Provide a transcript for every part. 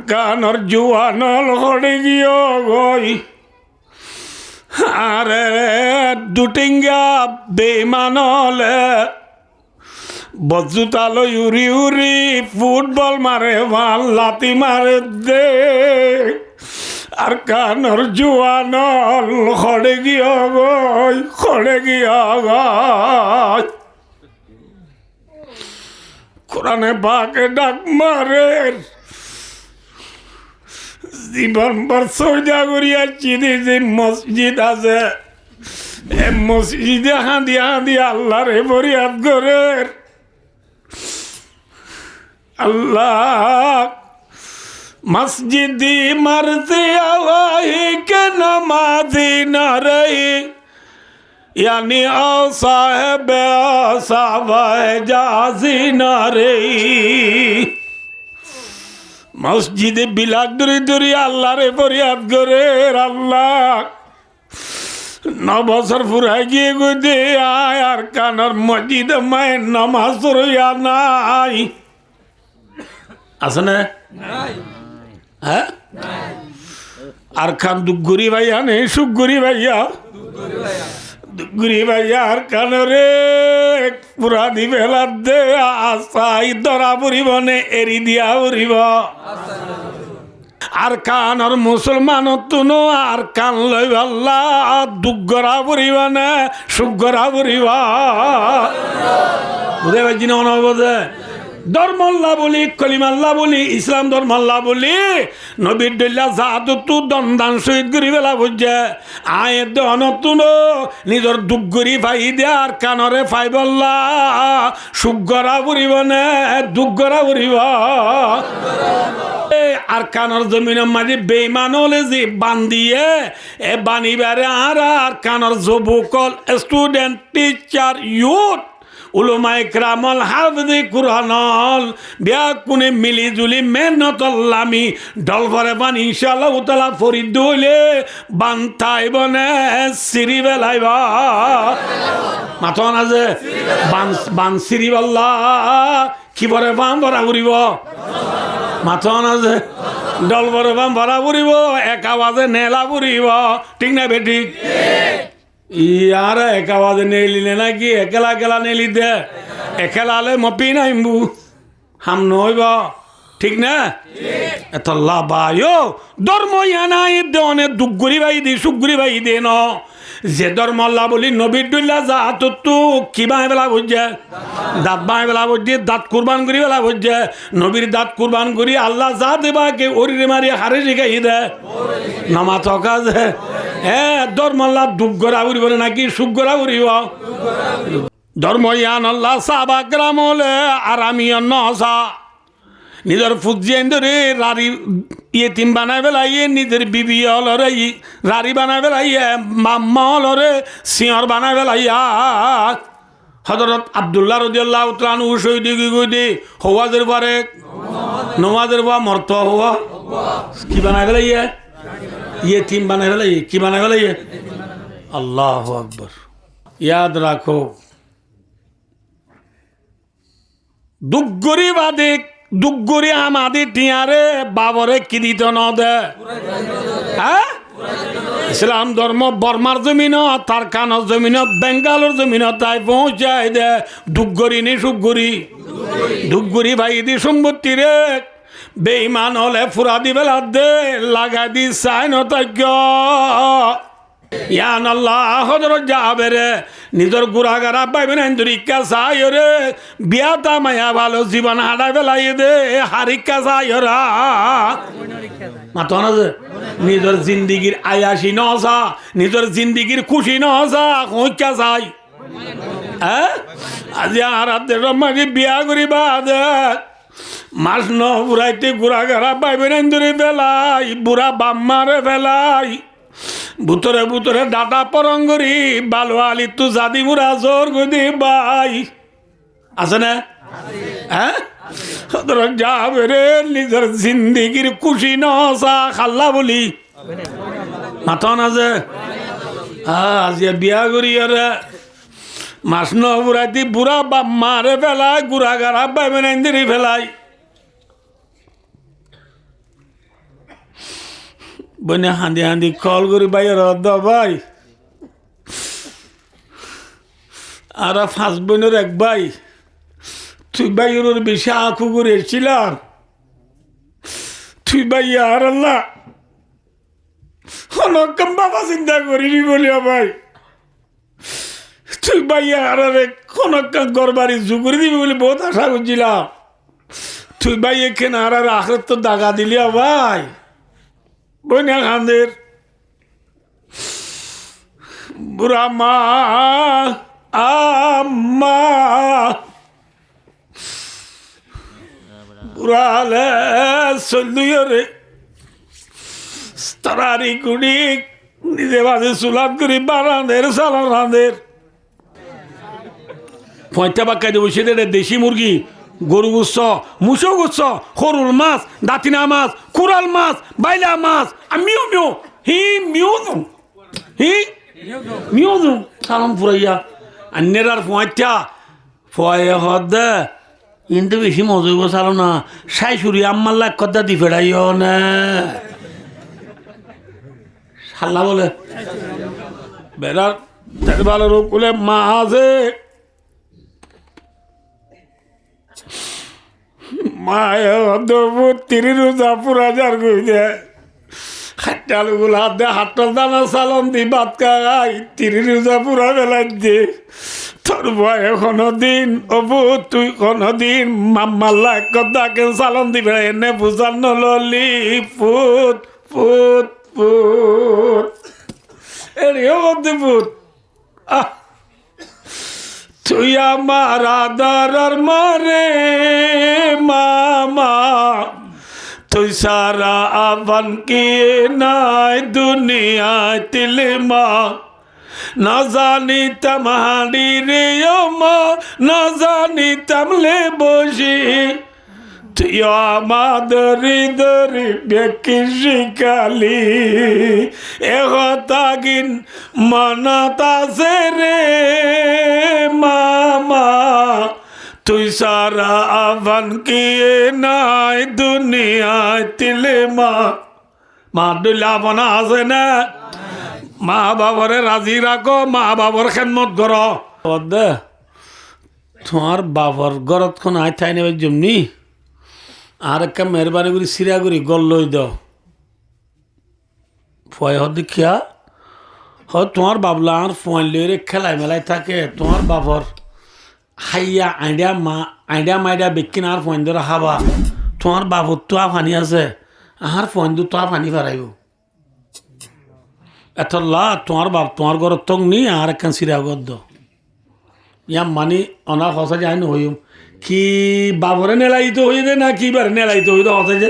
কানর জুয়ানল হড়ে গিয়ে গই আরে দুটিঙ্গা বেমানলে বজ্জুতালো উড়ি উড়ি ফুটবল মারে ভাল লাতি মারে দে আর কানর জুয়ানল হড়ে গিয়ে গই হড়ে গিয়ে গই কোরআনে পাকে ডাক মারে জীবন ভর সৌদা করিয়া চিনি যে মসজিদ আছে এ মসজিদে হাঁদি হাঁদি আল্লাহরে ফরিয়াদ করে আল্লাহ মসজিদি মরতে আওয়াহি কে নমাজি না রহি यानी ओ साहेब सावाए जाजी ना रे मस्जिदे বিলাক দূরে দূরে আল্লাহরে ফরিয়াদ করে আল্লাহ 9 বছর ফুরাই গিয়ে গদে আয় আর কানার মসজিদে মায় নামাজ পড়িয়া নাই আছে না হ্যাঁ আর খান দুগুরি ভাইয়া নেই সুগুরি ভাইয়া গুরি ভাইয়ার কানরে পুরা দিবেলা দে আসাই ধরা পড়িব নে এরি দিয়া উড়িব আর কানর মুসলমান তুনো আর কান লই আল্লাহ দুগরা পড়িব না সুগরা পড়িব বুঝে পাইছি না অনবদে ধর্মল্লা বলি কলিমাল্লা বলি ইসলাম ধর্মাল্লা বলি নবীর দল্লা জাহাদু তু দন্দান শহীদ করি বেলা বুঝছে আয়ে দনতুন নিজের দুগ্গরি ফাই দে আর কানরে ফাই বললা সুগরা উড়িব নে দুগরা উড়িব আর কানর জমিনের মাঝে বেইমান হলে যে বান্দিয়ে এ বানিবারে আর কানর যুবকল স্টুডেন্ট টিচার ইউথ উলমায়ে কেরামল হাফিজে কুরআনল বিয়া কোনে মিলি জুলি মেহনতল্লামি ডল ভরে বান ইনশাআল্লাহ তাআলা ফরিদ হইলে বান্তাই বনে সিরি বেলাইবা মাতন আছে বান সিরি বল্লা কি বরে বাম ভরা উড়িব মাতন আছে ডল ভরে বাম ভরা উড়িব এক আওয়াজে নেলা উড়িব ঠিক না বেঠিক ইয়ার এক আওয়াজে নেলিলে নাকি একেলা একেলা নেলি দে একেলালে মপি নাইমবু হাম নইব ঠিক না এত লাভায়ো ধর্ম ইয়ানাই দেওয়ানে দুগুরি ভাই দি সুগুরি ভাই দে ন যে ধর্ম আল্লাহ বলি নবীর দুল্লা যা তো কি বাই বেলা বুঝছে দাঁত বাই বেলা বুঝছে দাঁত কুরবান করি বেলা বুঝছে নবীর দাঁত কুরবান করি আল্লাহ যা দেবাকে ওরিরে মারি হারে শিখাই দে নামা থকা যে হ্যাঁ ধর্ম আল্লাহ দুগরা উড়িব নাকি সুগরা উড়িব ধর্ম ইয়ান আল্লাহ সাবা গ্রাম হলে আরামিয়া নসা নিজের ফুজিয়ে ধরে রারি ইয়েতিম বানায় বেলাইয়ে নিজের বিবি হলরে রারি বানায় বেলাইয়ে মাম্মা হলরে সিঁহর বানায় বেলাইয়া হযরত আব্দুল্লাহ রাদিয়াল্লাহু তাআলা আনহু শহীদ গইদে হওয়াজের পরে নমাজের পর মরত হওয়া কি বানায় বেলাইয়ে ইয়েতিম বানায় বেলাইয়ে কি বানায় বেলাইয়ে আল্লাহু আকবার ইয়াদ রাখো দুগরি বাদে দুগুরি আমাদের টিয়ারে বাবরে কি দিত ন দে হ্যাঁ ইসলাম ধর্ম বর্মার জমিন তার কানর জমিন বেঙ্গালোর জমিন তাই পৌঁছায় দে দুগুরি নি সুগুরি দুগুরি ভাই দি সম্পত্তি রে বেঈমান হলে ফুরা দি বেলা দে লাগাই দি চাই নতজ্ঞ ইয়ান আল্লাহ হযরত জাবেরে নিজের গুড়াগারা পাইবেন ইকা চাই রে বিয়াতা মায়া ভালো জীবন হারাই বেলাই দে হারিকা চাই রা মাতন আছে নিজের জিন্দিগির আয়াসি নসা নিজের জিন্দিগির খুশি নসা হইকা চাই হ্যাঁ আজি আরাতের মাঝে বিয়া করিবা দে মাস ন বুড়াইতে গুড়াগারা পাইবেন বেলাই বুড়া বাম্মারে বেলাই ভুতরে ভুতরে ডাটা পরঙ্গরি বালো আলি তু জাদি মুরা জোর গদি বাই আছে না হ্যাঁ যাবে রে নিজের জিন্দিগির খুশি নসা খাল্লা বলি মাথন আছে আজিয়া বিয়া করি রে মাস ন বুড়াইতে বুড়া বাম্মারে ফেলাই গুড়া গাড়া পাইবেন ফেলাই বনে হাঁদি হাঁদি কল করি ভাই রদ ভাই আর 5 বোনের এক ভাই তুই ভাই ওর বেশি আঁকু করে এসেছিলাম তুই ভাই আর আল্লাহ অনকম বাবা চিন্তা করিনি বলিয়া ভাই তুই ভাই আর অনকম ঘর বাড়ি জুগুরি দিবি বলে বহুত আশা করছিলাম তুই ভাই এখানে আর আখের তো দাগা দিলিয়া ভাই বইনা খান্দের বুড়া মা আম্মা বুড়ালে চলুরে তারারি কুড়ি নিজে বাজে চুলাত করি বারান্দের সালান রাঁধের পয়টা বাক্কা দেবো সেটা দেশি মুরগি গরু গুচ্ছ মুসো গুচ্ছ সরুল মাছ দাঁতিনা মাছ কুড়াল মাছ বাইলা মাছ মিও মিও হি মিও দিম হি মিও দিম সালাম ফুরাইয়া আন্যের আর পয়টা ফয়ে হদ কিন্তু বেশি মজা হইব চালো না সাই সুরি আম্মার লাগ কথা দি ফেরাইও না সাল্লা বলে বেড়ার ভালো রোগ বলে মা আছে মায়ে তিরি রোজা পুরা যার গই দে হাট্টালুগুলো হাত দে হাট্টাল দানা সালাম দি ভাত খাই তিরি রোজা পুরা বেলা দে তোর ভয়ে কোনদিন অবু তুই কোনদিন মাম্মাল্লা কথাকে সালাম দিবে এনে বুঝার নলি পুত পুত পুত এরিও মধ্যে পুত তুই আমার আদার মারে মামা তুই সারা আবান কি নাই দুনিয়ায় তিলে মা না জানিতাম হাঁড়ি রে মা না জানিতাম লে বসি তুই আমাদের দরি বেকি শিখালি এগিন মনত আছে রে মামা তুই সারা আবান কি নাই দুনিয়ায় তিলে মা মা দুলা বনা আছে না মা বাবরে রাজি রাখো মা বাবর খেদমত কর দে তোমার বাবর গরত খন আই থাই নেবে জমনি আর একটা মেহরবানি করি সিরা করি গল লই দাও ফয় দেখিয়া তোমার বাবলা আর ফোন লইরে খেলাই মেলাই থাকে তোমার বাবর হাইয়া আইডিয়া মাইডিয়া বেকিন আর ফোন ধরে হাবা তোমার বাবর তো ফানি আছে আর ফোন দু তো ফানি ফারাইব এতলা তোমার বাপ তোমার ঘর তং নি আর একখান সিরা গদ ইয়া মানি অনা হসা যায় না হইম কি বাবরে নেলাইত হই দে না কি বারে নেলাইত হই দে হসা যে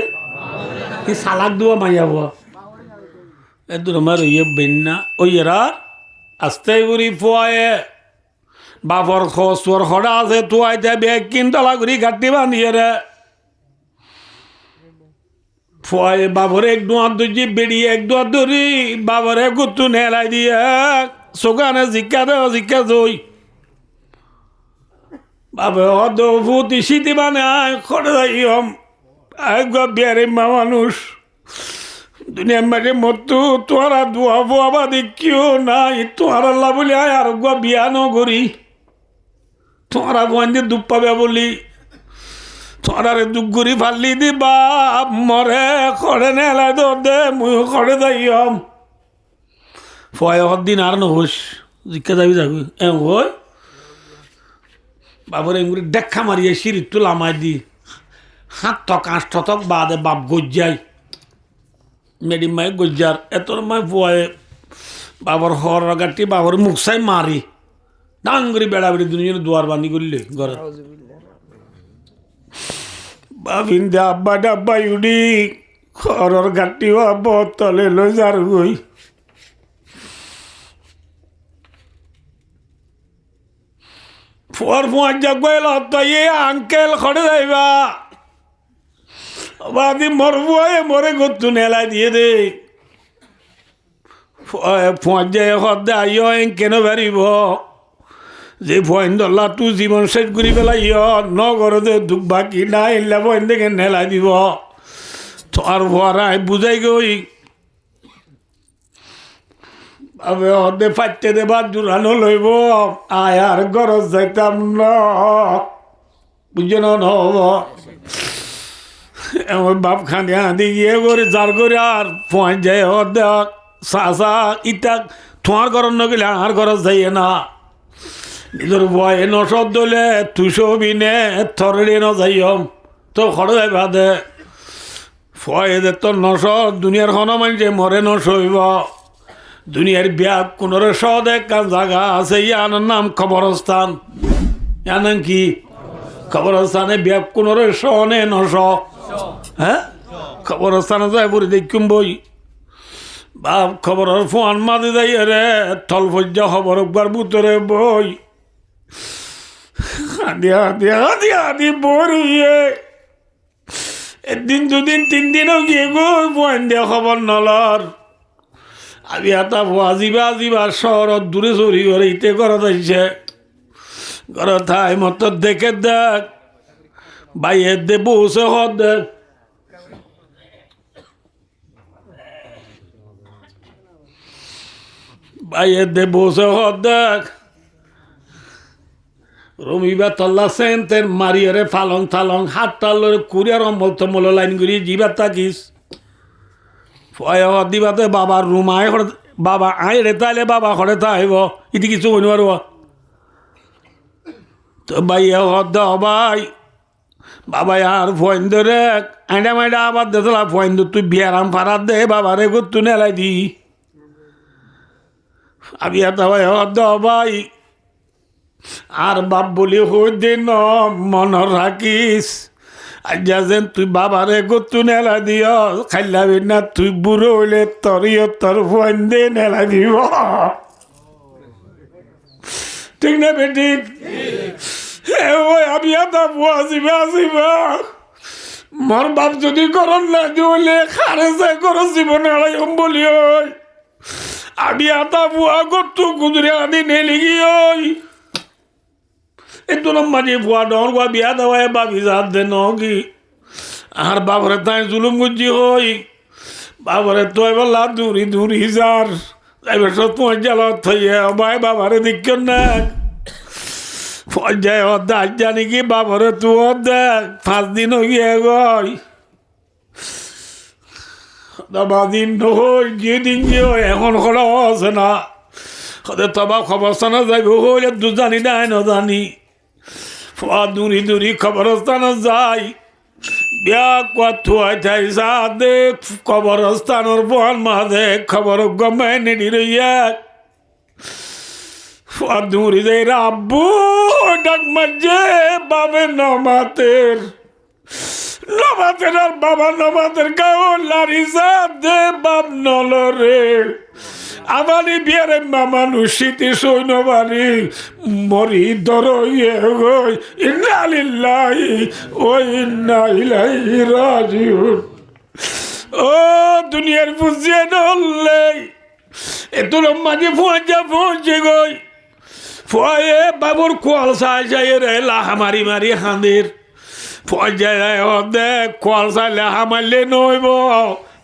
কি সালাক দুয়া মাইয়া বুয়া এ দুরমার ইয়ে বেন্না ওই এরা আস্তে গুড়ি ফুয়ায়ে বাবর খসর হড়া আছে তুয়াইতে বেগ কিনতলা গুড়ি ঘাটি বাঁধিয়ে রে ফয়ে বাবরে এক দুয়ার দুজি বেড়িয়ে এক দুয়ার ধরি বাবরে গুত্তু নেলাই দিয়ে সোগানে জিজ্ঞা দেওয়া জিজ্ঞা দই বাবে অদ্ভুত শীতি মানে খড়ে যাইম একবার বিয়ারে মা মানুষ দুনিয়ার মাঝে মতো তোরা দুয়া বুয়া বাদে কেউ নাই তোর আল্লাহ বলি আয় আর বিয়া নগরি তোরা বন্ধে দুপ পাবে বলি তোরারে দুগুরি ফালি দি বাপ মরে খড়ে নেলাই দে মুই খড়ে যাইম ফয় দিন আর নহস জিজ্ঞা যাবি যাবি এ হই বাবর এগুলি দেখা মারিয়ে সিঁড়ি তোলা মাই দি হাত থক আঁশ থক বাদে বাপ গজ্জাই মেডিম মাই গজ্জার এতর মাই ফয়ে বাবর হর গাটি বাবর মুখ চাই মারি ডাঙ্গরি বেড়া বেড়ি দুনিয়ার দুয়ার বান্ধি করলে ঘরে বাবিন ডাব্বা ডাব্বা উডি খরর গাটি তলে লই যার গই ফোয়ার ফোয়ার যাগল ইয়ে আঙ্কেল খড়ে যাইবা বাদি মরবুয়ে মরে গত্তু নেলাই দিয়ে দে ফোয়ার যায় হদে আইয় কেন বেরিব যে ফয়েন দল্লা তু জীবন শেষ করি পেলাই নগরতে দুঃখ বাকি না এলে ফয়েন দেখে নেলাই দিব আর ফোয়ারাই বুঝাই গই বাবে হদে ফাইতে দেবার জুড়ানো লইব আয়ার গরজ যাইতাম না বুঝছেন নহব এমন বাপ খানি আদি গিয়ে করে যার করে আর পয়েন্ট যায় হদে চাচা ইটা তোমার ঘর নগেলে আর ঘর যাইয়ে না নিজের বয়ে নসদ দলে তুইশো বিনে থরে ন যাইম তো খড় যাই বাদে ফয়ে দে তোর নসদ দুনিয়ার হন মানুষে মরে নসইব দুনিয়ার ব্যাগ কোনরে সদ একটা জায়গা আছে ইয়ার নাম কবরস্থান ইয়ার নাম কি কবরস্থানে ব্যাগ কোনরে সনে নস হ্যাঁ কবরস্থানে যাই পরে দেখুম বই বাপ খবরের ফোন মাঝে যাই রে থল ফজ্জা খবর একবার ভিতরে বই দিয়া দিয়া দিয়া দি বরিয়ে একদিন দুদিন তিন দিনও গিয়ে গো বইন দিয়া খবর নলর আমি এটা আজিবা আজিবা শহরত দূরে চুরি করে ইতে ঘৰত আহিছে ঘৰত আহি মত দেখে দেখ বাইয়ে দে বসে হত দেখ বাইয়ে দে বসে হত দেখ রমিবার তল্লা সেন্টের মারিয়ারে ফালং থালং হাত তাল্লরে কুরিয়ার অম্বল তম্বল লাইন করি জিবার থাকিস দিবাতে বাবার রুম আয় বাবা আয় রে তাইলে বাবা ঘরে তাইব ইতি কিছু হইন পারব তো বাইয়া হদ ভাই বাবাই আর ফোন ধরে আইডা মাইডা আবার দেখলা ফোন তুই বিয়ারাম ফারাত দে বাবারে গুত্তু নেলাই দি আমি এটা ভাই হদ ভাই আর বাপ বলি হই দে ন মন রাখিস আজ্ঞা যেন তুই বাবারে গতু নেলা দিও খাইলাবি না তুই বুড়ো হইলে তরিও তোর ফোন দে নেলা দিব ঠিক না বেঠিক ওই আমি এটা আসিবা আসিবা মোর বাপ যদি করন না দিলে খারে যাই করো জীবনে আড়াইম বলি ওই আমি এটা বুয়া গতু গুজরে আনি নেলি গিয়ে একটু লম্বাজি ফুয়া ডর গুয়া বিয়া দেওয়ায় বাবি যাত দে নগি আর বাবরে তাই জুলুম গুজি হই বাবরে তো এবার দূরি দূরি যার এবার সব পঞ্চালত থইয়ে ভাই বাবারে দিক না পর্যায়ে অর্ধা জানি কি বাবরে তু অর্ধা 5 দিন হইয়ে গই 5 দিন হই যেদিন যে এখন করা আছে না ওদের তবা খবর শোনা যাইব হইলে দু জানি নাই না জানি দূরি দূরি কবরস্থান যাই বিয়া কুয়াই যাই দে কবরস্থানের বল মাঝে খবর গমে নেডি রইয়া দূরি যাই রাব্বু ডাক মাঝে বাবে নমাতের আর বাবা নমাতের গাও লারি দে বাপ নলরে আমারই বিয়ারে মামানু শীতে সৈন্য বাড়ি মরি দরইয়ে গই ইন্নালিল্লাহি ও ইন্না ইলাইহি রাজিউন ও দুনিয়ার বুঝিয়ে নলে এত মাঝে পৌঁছে গই ফয়ে বাবুর কোয়াল সাই যাই রে লাহা মারি মারি হাঁদের পর্যায়ে দেখ কোয়াল সাই লাহা মারলে নইব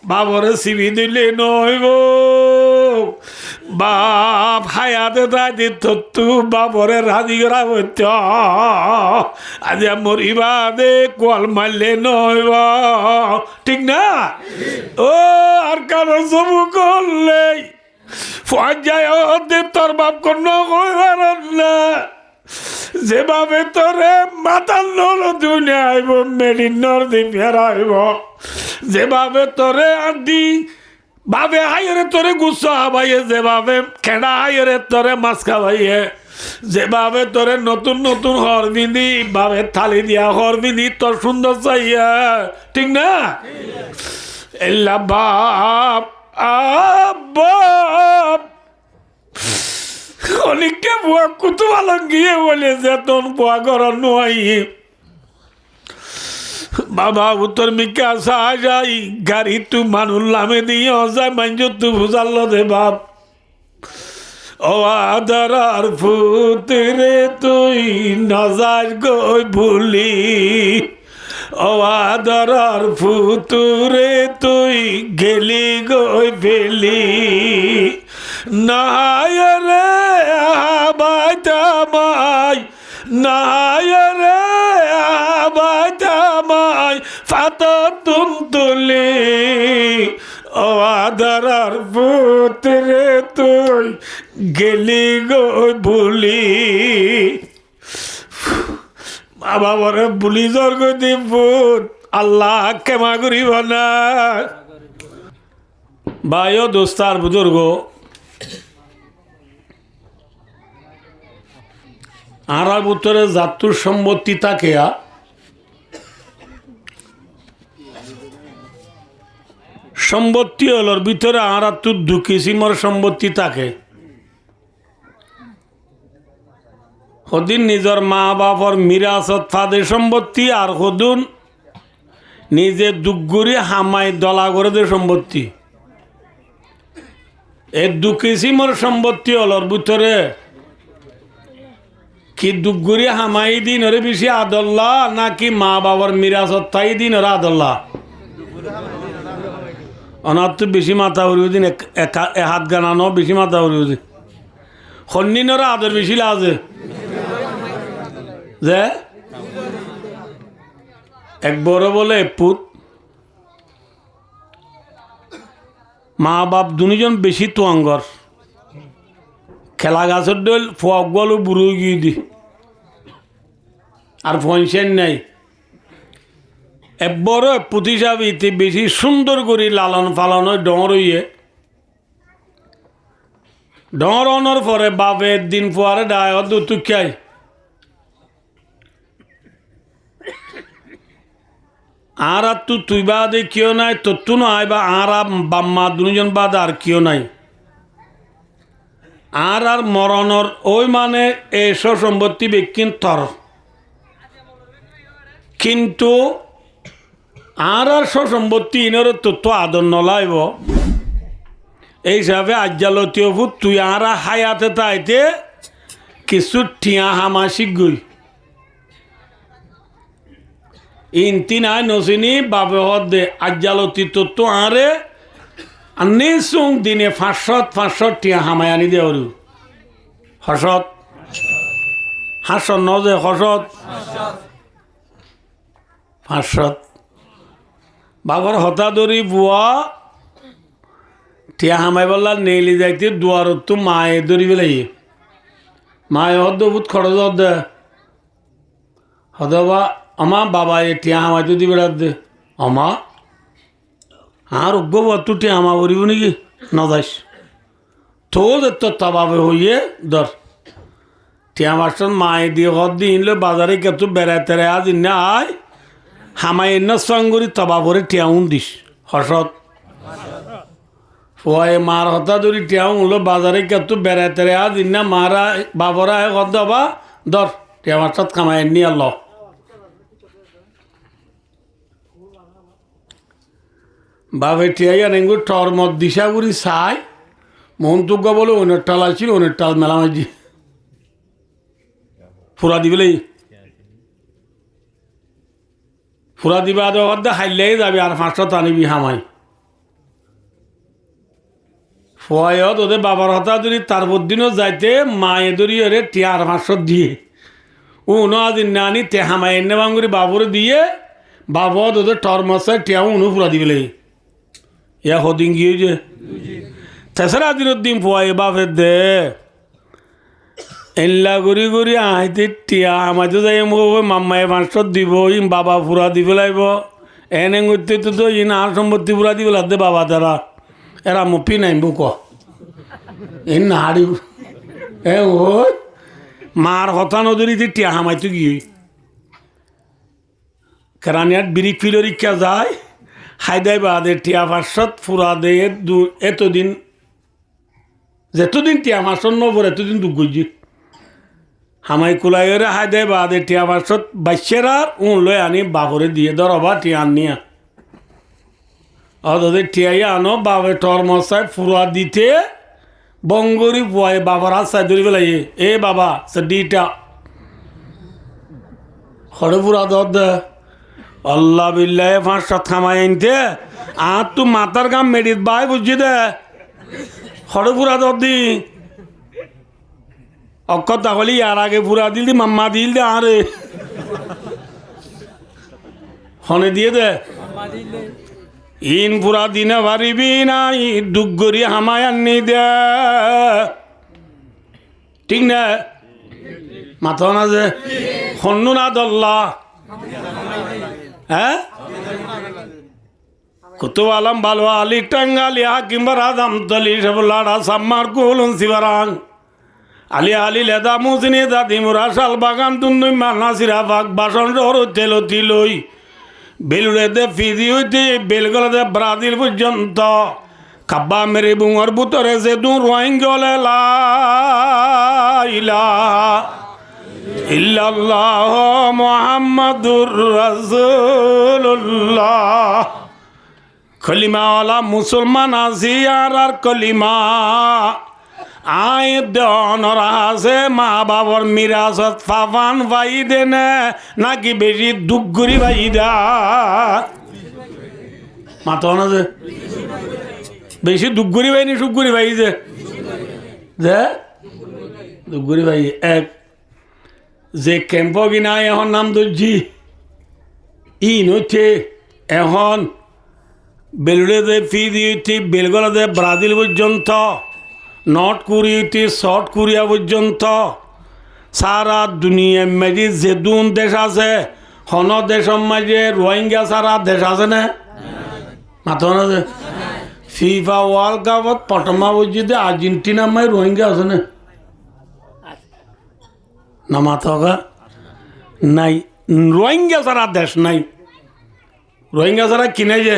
বাবরে সিবি দিলে নইব বাপ হায়াতে তাই দিত তু বাবরে রাজি করা হইত আজ মরিবা দে কোয়াল মারলে নইব ঠিক না ও আর কারো সবু করলে পর্যায়ে দে তোর বাপ কোনো কইবার না যেভাবে তোরে মাতার নল দুনিয়া আইব মেডিন নর দি ফেরাইব যেভাবে তোরে আদি বাবে হাইরে তোরে গুসা হাবাইয়ে যেভাবে খেড়া হাইরে তোরে মাছ খাবাইয়ে যেভাবে তোরে নতুন নতুন হর বিঁধি ভাবে থালি দিয়া হর বিঁধি তোর সুন্দর চাইয়া ঠিক না এল্লা বাপ বাপ অনেককে বুয়া কুতুবাল গিয়ে বলে যে তোর বুয়া করার নয় বাবা উত্তর মিকা আসা যাই গাড়ি তু মানুষ লামে দিয়ে যায় মাঞ্জ তু বুঝাল দে বাপ ও আদার ফুতরে তুই নজার গই ভুলি ও আদার ফুতুরে তুই গেলি গই ফেলি নাহায় রে আবাইতামাই নাহায় রে আবাইতামাই ফাতর তুলি ও আদারার পুত্রে তুই গেলি গো ভুলি বাবা বরে বুলি জর্গতি পুত আল্লাহ ক্ষমা করিব না ভাইও দোস্তার বুজুর্গ আর উত্তরে জাতুর সম্পত্তি তাকে সম্পত্তি হলোর ভিতরে আর তুর দু কিসিমর সম্পত্তি থাকে সদিন নিজের মা বাপর মিরাসত ফাদে সম্পত্তি আর সদুন নিজে দুগুরি হামাই দলা করে দে সম্পত্তি এই দু কিসিমর সম্পত্তি হলোর ভিতরে কি দুগুরি হামাই দিন ওরে বেশি আদল্লা নাকি মা বাবার মিরাসত তাই দিন ওরা আদল্লা অনার তো বেশি মাথা উড়িয়ে দিন হাত গানানো বেশি মাথা উড়িয়ে দিন সন্নিনরা আদর বেশি লাজে যে এক বড় বলে পুত মা বাপ দুজন বেশি তোয়াঙ্গর খেলা গাছের দল ফোয়াক গল বুড়ো গিয়ে দি আর ফনসেন নাই বড় পুঁতি সাবিতে বেশি সুন্দর করে লালন পালন ডর হইয়ে ডর অনর পরে বাপের দিন পরে ডায় দুতুকাই আর তুই বাদে কেউ নাই তত্তু নয় বা আর বাম্মা দুজন বাদ আর কেউ নাই আর মরণর ওই মানে এসব সম্পত্তি বিকিন তর কিন্তু আর সম্পত্তি ইনর তত্ত্ব আদর নলাইব এই হিসাবে আজ্জালতীয় ভূত তুই আর হায়াতে তাইতে কিছু টিয়া হামাসিক গই ইনতি নাই নসিনি বাবে দে আজ্জালতি তত্ত্ব আরে নিসুং দিনে 500 টিয়া হামাই আনি দে ওরু হসত হাসত ন যে হসত 500 বাবার হতা ধরি বুয়া টিয়া হামাই বললা নেইলি যাইতে দুয়ার তো মায়ে ধরি বেলাই মায়ে হদ বহুত খরচ দে হদবা আমা বাবা এ টিয়া হামাই তো দিবে দে আমা আর উগ্ব তু টিয়া হামা বলিব নাকি নদাইস তো তো তবাবে হইয়ে ধর টিয়া মাস্টার মায়ে দিয়ে হদ দিয়ে ইনলে বাজারে কেতু বেড়াতে আজ ইন্না আয় হামাই এন্ন সঙ্গরি তবা ভরে টিয়াউন দিস হসত ফোয়াই মার হতা ধরি টিয়াউন হলো বাজারে কেতু বেড়াতে আজ ইন্না মারা বাবরা হদ বা ধর টিয়া মাস্টার কামাই নিয়ে ল বাপে টিয়াইয়া নেঙ্গু টর মত দিশা করি চাই মোহন তুগ্গ বলে অনেক টাল আসছিল অনেক টাল মেলা মাঝি ফুরা দিবেলেই ফুরা দিবা দে হাইলেই যাবি আর 500 টানিবি হামাই ফয়ত ওদের বাবার হতা ধরি তারপর দিনও যাইতে মায়ে ধরি ওরে টিয়া আর 500 দিয়ে ও আজ নানি তে হামাই এনে বাঙ্গুরি বাবুরে দিয়ে বাবদ ওদের টর মশাই টিয়াও উনু ফুরা দিবেলেই ইয়া হদিন গিয়ে যে তেসরা দিনের দিন ফুয়াই বাপের দে এল্লা ঘুরি ঘুরি আইতে টিয়া আমায় তো যাই মাম্মায় 500 দিব ইন বাবা ফুরা দিব লাগব এনে করতে তো ইন আর সম্পত্তি ফুরা দিব লাগবে বাবা তারা এরা মুপি নাই বুক ইন নাড়ি এ ও মার হতা নদীতে টিয়া হামাইতো গিয়ে কেরানিয়ার বিরিক ফিলরিকা যায় হায়দাই বাদে টিয়া 500 ফুরা দে এতদিন যেতদিন টিয়া 500 নবর এতদিন দুঃখ গজি হামাই কুলাইরে হায়দাই বাদে টিয়া 500 বাইশেরা লই আনি বাপরে দিয়ে ধরবা টিয়া আনিয়া অদে টিয়াইয়া আনো বাপে টর মশাই ফুরা দিতে বঙ্গরি বুয়াই বাবার হাত সাই ধরি বেলাই এ বাবা সে ডিটা হরে ফুরা দে আল্লাহ বিল্লাহ 500 থামাই আনতে আর তু মাতার গাম মেডিত বাই বুঝছি দে হরে পুরা দি অক্ষতা হলি আর আগে পুরা দিল দি মাম্মা দিল দে আরে হনে দিয়ে দে ইন পুরা দিনে পারিবি নাই দুগরি হামায় আনি দে ঠিক না মাথা না যে হন্নু না দল্লা হ্যাঁ কুতুব আলম ভালো আলী টাঙ্গালি হাকিম রাদাম তলি সব লাড়া সাম্মার কুলুন শিবারাং আলি আলি লেদা মুসিনি দাদি মুরা শাল বাগান তুন্দুই মানা সিরা বাগ বাসন রোর তেলতি লই বেলুড়ে দে ফিজি হইতে বেলগলে ব্রাজিল পর্যন্ত কাব্বা মেরে বুঙর বুতরে যে দু রোহিঙ্গলে ইল্লাল্লাহ মুহাম্মাদুর রাসূলুল্লাহ কলিমাওয়ালা মুসলমান আছি আর কলিমা আয় দনর আছে মা বাবার মিরাজত ফাফান ভাই দেনে নাকি বেশি দুঃগুরি ভাই দা মাথা না যে বেশি দুঃগুরি ভাই নি সুগুরি ভাই যে দুঃগুরি ভাই এক যে ক্যাম্প কিনা এখন নাম দর্জি ই নইছে এখন বেলুড়ে দে ফি দিয়ে বেলগলা দে ব্রাজিল পর্যন্ত নর্থ কোরিয়া সাউথ কোরিয়া পর্যন্ত সারা দুনিয়া মাঝে যে দুন দেশ আছে হন দেশের মাঝে রোহিঙ্গা সারা দেশ আছে না মাথা না যে ফিফা ওয়ার্ল্ড কাপত প্রথমা পর্যন্ত আর্জেন্টিনা মাই রোহিঙ্গা আছে না মাথা নাই রোহিঙ্গা সারা দেশ নাই রোহিঙ্গা সারা কিনে যে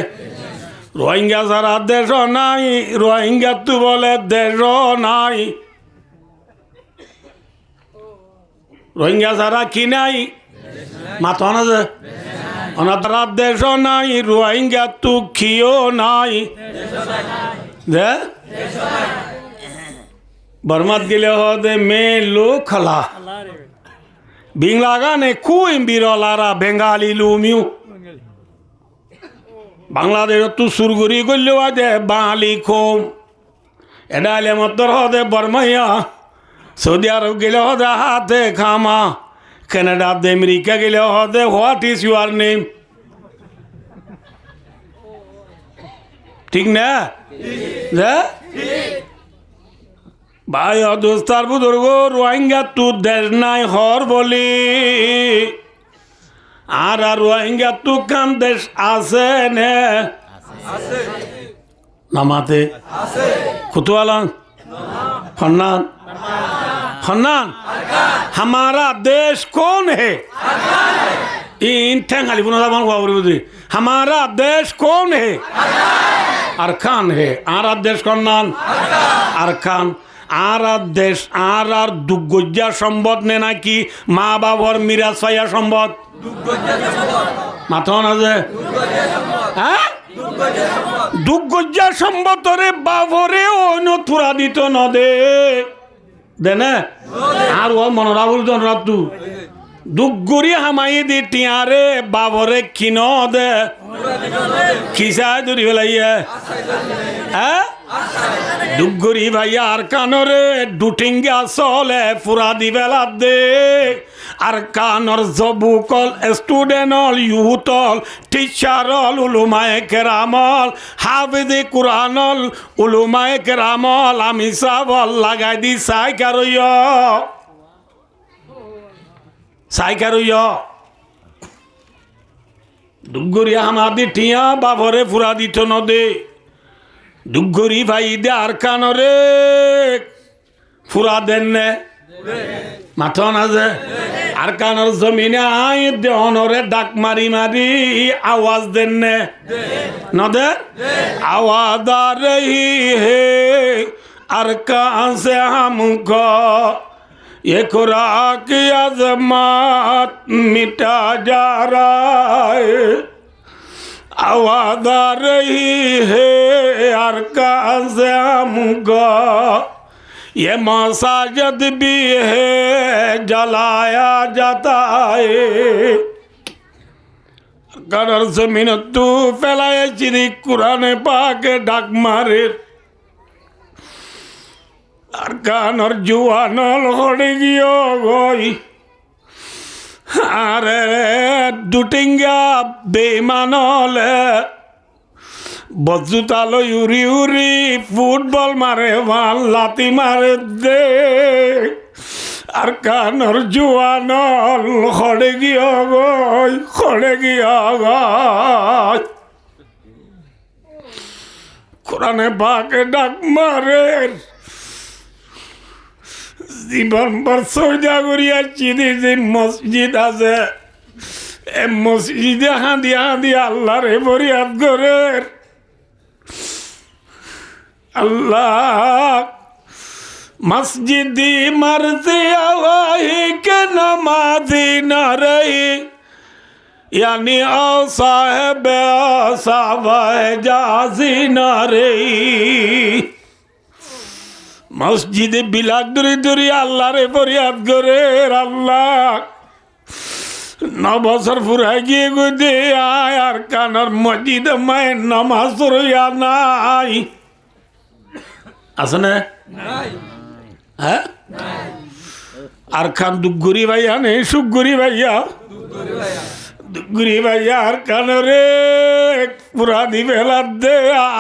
রোহিঙ্গা সারা দেশ নাই রোহিঙ্গা তু বলে দেশ নাই রোহিঙ্গা সারা কি নাই মাথা না যে অনাতারা দেশ নাই রোহিঙ্গা তু খিও নাই দে বর্মাত গেলে হদে মে লো খলা বিংলা গানে খুই বিরলারা বেঙ্গালি লুমিউ বাংলাদেশ তু সুরগুরি করলেও আদে বাঙালি খোম এটা এলে মতর হদে বর্মাইয়া সৌদি আরব গেলে হদে হাতে খামা কানাডা দে আমেরিকা গেলে হদে হোয়াট ইজ ইউর নেম ঠিক না ভাই দোস্তার বুজুর্গ রোহিঙ্গা তু দেশ নাই হর বলি আর রোহিঙ্গা তু কান দেশ আছে নে নামাতে কুতুয়ালান हन्नान हन्नान हमारा देश कौन है इन ठेंगाली पुनः दामान हुआ उरी हमारा देश कौन है अरकान है आरा देश कौन नान अरकान आरा देश आरा दुगुज्जा संबंध ने ना कि माँ बाप और मीरा साया संबंध माथो ना जे हाँ दुगुज्जा संबंध रे बावरे ओनो थुरा दी तो न दे देने आर वो मनोराबुल तो रातु दुगुरी हमारी दी टियारे बावरे किनो दे किसा दूरी वाली है हाँ दुगुरी भैया अरकानोरे डूटिंगे सोले फुरा दी वेला दे अरकानोर ज़बूकल स्टूडेंटल यूथल टीचरल उलुमाए केरामल हाफिज़े कुरानल उलुमाए केरामल आमिसावल लगाई दी साइकारुयो दुगुरी हमारी टिया बाबरे फुरा दी तो न दे दुगुरी भाई दे अरकानोरे फुरा देने माथो ना जे अरकानोर जमीने आए दे ओनोरे डाक मारी मारी आवाज देने न दे आवाज आ रही है अरकान से हमको ये खुरा की अज़मत मिटा जा रहा है आवाज आ रही है अरकान से हमको ये मसाजिद भी है जलाया जाता है अगर जमीन तू फैलाए चिरी कुरान पाक डाक मारे আর কানর জুয়ানল হড়ে গিয়ে গই আরে দুটিঙ্গা বেমানলে বজ্জুতালো উড়ি উড়ি ফুটবল মারে ভাল লাতি মারে দে আর কানর জুয়ানল হড়ে গিয়ে গই হড়ে গিয়ে গই কোরআনে পাকে ডাক মারে জীবন ভর সৌদা করিয়া চিনি যে মসজিদ আছে এ মসজিদে হাঁদি হাঁদি আল্লাহরে ফরিয়াদ করে আল্লাহ মসজিদি মরতে আওয়াহি কে নমাজি না রহি यानी आओ साहेब जाजी ना रे মসজিদে বিলাক দূরে দূরে আল্লাহ রে ফরিয়াদ করে আল্লাহ 9 বছর ফুরাই গিয়ে গুদে আয় আর কানার মসজিদে মায়ের নামাজ রইয়া নাই আছে না হ্যাঁ আর খান দুগুরি ভাইয়া নেই সুগুরি ভাইয়া দুগুরি ভাইয়া আর কানরে পুরা দিবে দে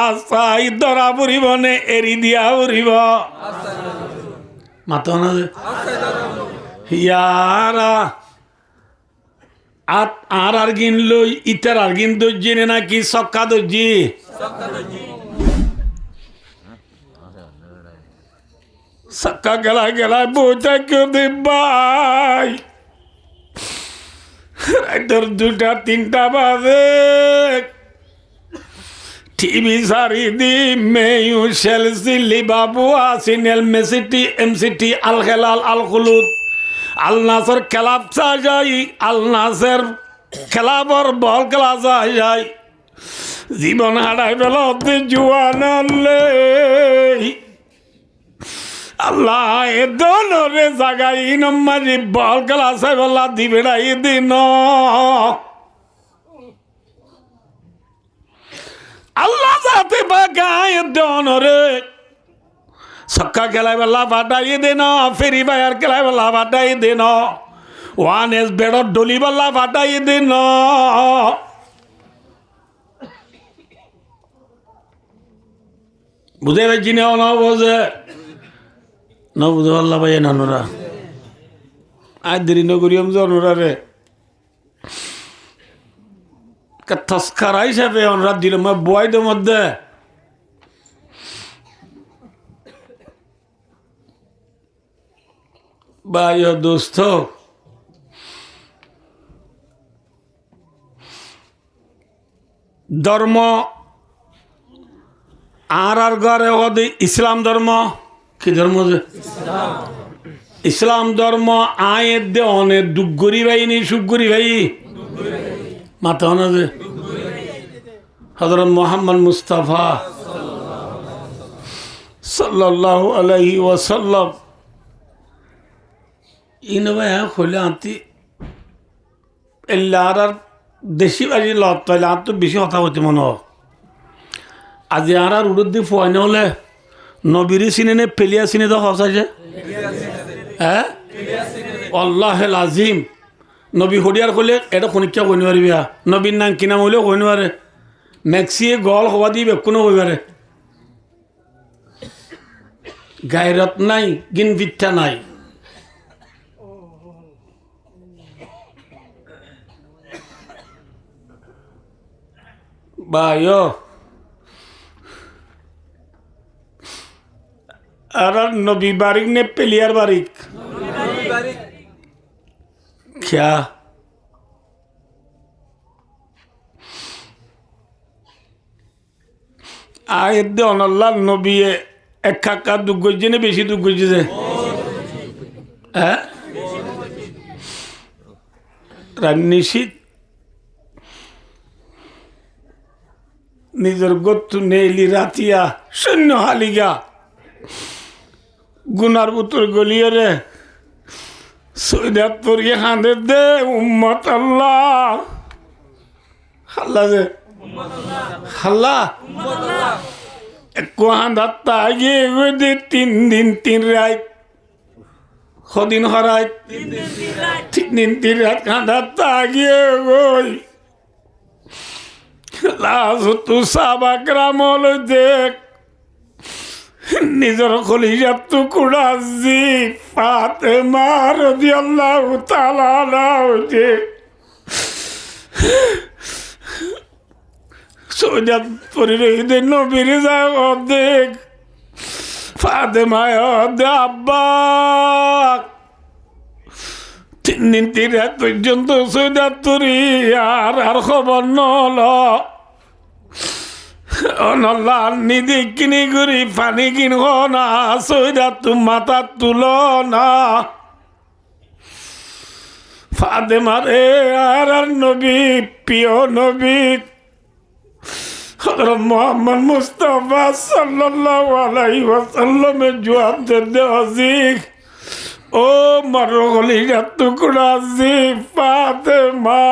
আশাই ধরা পড়িব নে এরি দিয়া পড়িব মাতো না ইয়ারা আর গিনলো ইটার আর গিন দর্জি নে নাকি সক্কা দর্জি সক্কা গেলায় গেলায় বইটা কেউ দিবাই রাইতের 2টা 3টা বাজে টিভি সারি দি মেয়ু চেলসি লিভারপুল আর্সেনাল মেসিটি এমসিটি আল হেলাল আল খুলুদ আল নাসর খেলাপ চা যায় আল নাসের খেলাবর বল খেলা যায় জীবন হারাই পেলতে জুয়ানলে আল্লাহ এ দোলরে জাগাই নমাজি বল খেলা চাই বলা দিবে না এদিন আল্লাহ যাতে বাগায় দনরে সক্কা খেলাই বেলা বাটাই দেন ফেরি বায়ার খেলাই বেলা বাটাই দেন ওয়ান এস বেড়র ডলি বেলা বাটাই দেন বুঝে পাইছি না না বোঝে না বুঝে পাল্লা ভাই নানুরা আজ দেরি নগরিয়ম জনুরা রে তস্কারা হিসাবে আমরা দিল বয়দের মধ্যে ভাই দোস্ত ধর্ম আর ঘরে ওদের ইসলাম ধর্ম কি ধর্ম ইসলাম ধর্ম আয়ের দে অনেক দুঃগরি ভাই নেই সুগরি ভাই মাথা না যে হযরত মুহাম্মদ মুস্তাফা সাল্লাল্লাহু আলাইহি ওয়াসাল্লাম ইনবে খোলে আনতি এল্লার দেশি বাড়ি লত তাইলে আর তো বেশি কথা হতে মনে হয় আজ আর উড়ুদ্দি ফোয়াই হলে নবীর চিনে নে পেলিয়া চিনে তো হসাইছে হ্যাঁ আল্লাহ আজিম নবী হরিয়ার করলে এটা খনিকা কই নোৱাৰিবি নবীর নাম কি নাম হইলেও কই নোৱাৰে মেক্সিয়ে গল হওয়া দিবে কোনো কইবারে গায়রত নাই গিন বিদ্যা নাই বায়ো আর নবী বারিক নে পেলিয়ার বারিক क्या আয়ের দে অনল্লাহ নবী এক কাকা দুঃখ করছে না বেশি দুঃখ করছে হ্যাঁ নিশীত নিজের গত্তু নেইলি রাতিয়া শূন্য হালিগা গুনার পুত্র গলিয়ে রে সৈদাত পরিয়ে হাঁদে দে উম্মত আল্লাহ হাল্লা যে হাল্লা কুয়ান্দাত্তা গিয়ে গদি 3 দিন 3 রাত কদিন হরাই 3 দিন 3 রাত কান্দাত্তা গিয়ে গই লাজতু সাবাকরামল দেখ নিজের কলিজার টুকরা জি ফাতেমা রাদিয়াল্লাহু তাআলা আনহা যে সৈয়দ পরিরহিদের নবীর যায় অর্ধেক ফাতেমায় অর্ধেক আব্বা 3 দিন 3 রাত পর্যন্ত সৈয়দ তরি আর খবর নল অনল্লা নিদি কিনি করি পানি কিনব না সৈয়দ তু মাথা তুল না ফাতেমার আর নবী প্রিয় নবী হযরত মুহাম্মদ মুস্তাফা সাল্লাল্লাহু আলাইহি ওয়াসাল্লামের জবাব দে আজিক ও মারগলি টুকরা জি ফাতেমা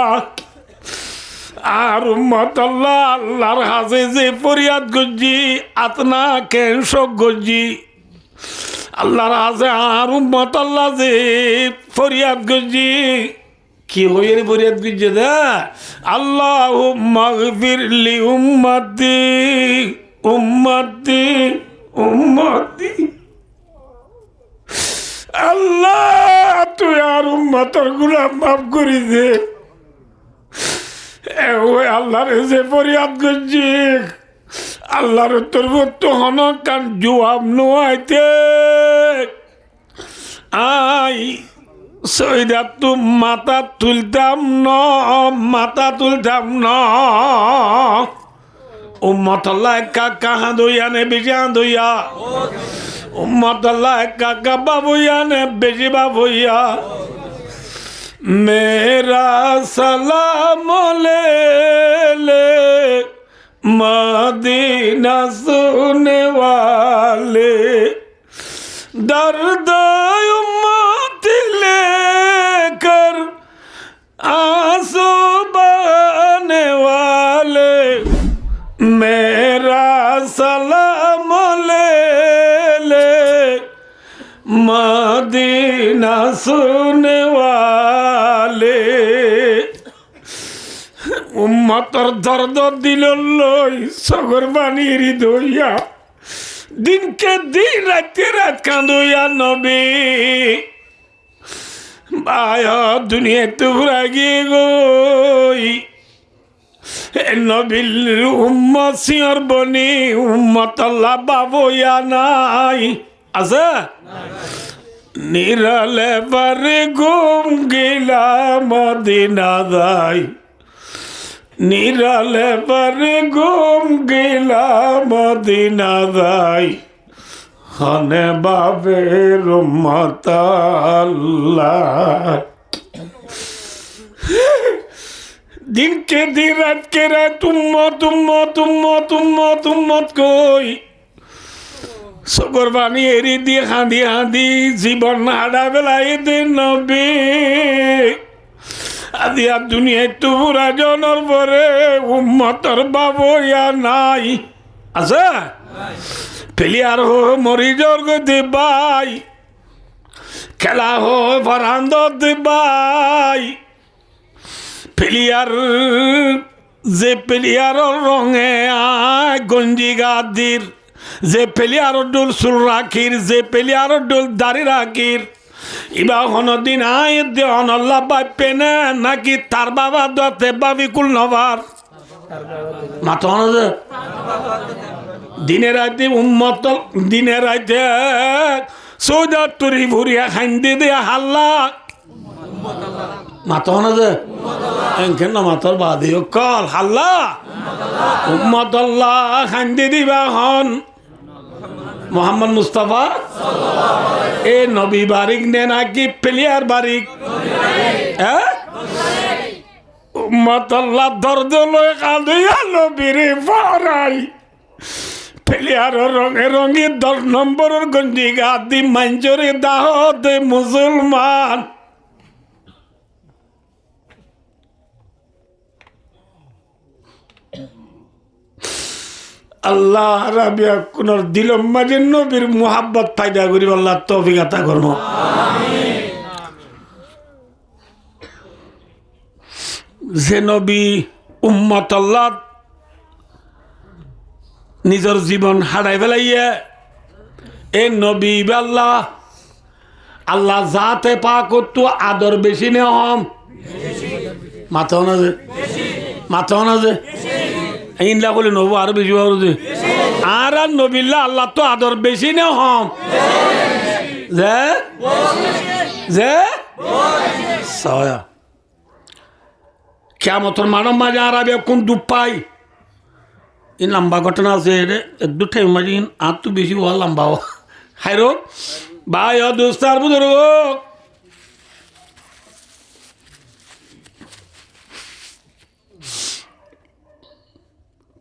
আর উম্মত আল্লাহ আল্লাহর হাজে যে ফরিয়াদ গজি আতনা কেশ গজি আল্লাহর হাজে আর উম্মত আল্লাহ যে ফরিয়াদ গজি কি হয়ে ফরিয়াদ গজি দা আল্লাহুম্মা গফির লি উম্মতি উম্মতি উম্মতি আল্লাহ তুই আর উম্মতর গুনাহ মাফ করে দে ওই আল্লাহর যে ফরিয়াদ করছি আল্লাহর তরফ হন কান জবাব নোয়াইতে আই সৈদাত তু মাথা তুলতাম ন উম্মত আল্লাহ কাকা হাঁদইয়া নে বেশি হাঁদইয়া উম্মত আল্লাহ কাকা বাবুইয়া নে বেশি বাবুইয়া मेरा सलाम ले ले मदीना सुनने वाले दर्द उम्मत लेकर आंसू बहाने वाले मेरा सलाम ले ले मदीना सुनने वाले উম্মতর দর্দ দিল লই সগর বানির দইয়া দিনকে দিন রাতে রাত কাঁদইয়া নবী বায়া দুনিয়া তুরা গিয়ে গই নবীর উম্মত সিয়র বনি উম্মত আল্লাহ বাবইয়া নাই আছে নিরালে বারে ঘুম গেলাম মদিনা যাই নিরালে বারে ঘুম গেলাম মদিনা যাই হনে বাবের উম্মত আল্লাহ দিনকে দিন রাতকে রাত উম্মত উম্মত উম্মত উম্মত উম্মত কই সগর বাণী এরি দিয়ে হাঁদি হাঁদি জীবন হাডা বেলাই দে নবী আদি আর দুনিয়ায় তুরা জনের পরে উম্মতর বাবইয়া নাই আছে প্লেয়ার হো মরিজর গতি বাই খেলা হো বারান্দ বাই প্লেয়ার যে প্লেয়ারের রঙে গঞ্জি গাদির যে প্লেয়ার ডোল চুল রাখির যে প্লেয়ার ডোল দাড়ি রাখির ইবা হনদিন আয় দেহন আল্লাহ বাপে না নাকি তার বাবা দতে বাবি কুল নবার মাথা হন দিনে রাতে উম্মত দিনে রাতে সৌদা তুরি ভুরিয়া খাইন্দে দেয়া হাল্লা মাথা হন যে এনকেন না মাথার বাদে কল হাল্লা উম্মত আল্লাহ খাইন্দে দিবা হন মোহাম্মদ মুস্তাফা এ নবী বারিক নে নাকি প্লেয়ার বারিক উম্মত আল্লাহ দর্দ লয় কাঁদিয়া নবীর ফারাই প্লেয়ার রঙে রঙে 10 নম্বরের গঞ্জি গাদি মাঞ্জরে দাহ দে মুসলমান আল্লাহ রাবিয়া কোনর দিলম মাঝে নবীর মোহাব্বত ফায়দা করিব আল্লাহ তৌফিক আতা করব যে নবী উম্মত আল্লাহ নিজের জীবন হারাই ফেলাইয়া এ নবী আল্লাহ আল্লাহ জাতে পাক তো আদর বেশি নে হম মাথাও না যে মাথাও না যে ইনলা বলে নবু আরো বেশি যে আর নবিল্লা আল্লাহ তো আদর বেশি নে হম যে যে সয়া কিয়ামতের মানব মাঝে আর আবে কোন দুঃখ পাই এই লম্বা ঘটনা আছে এক দু টাইম মাঝে আর তো বেশি হওয়া লম্বা হাইরো ভাই ও দোস্তার বুঝুর্গ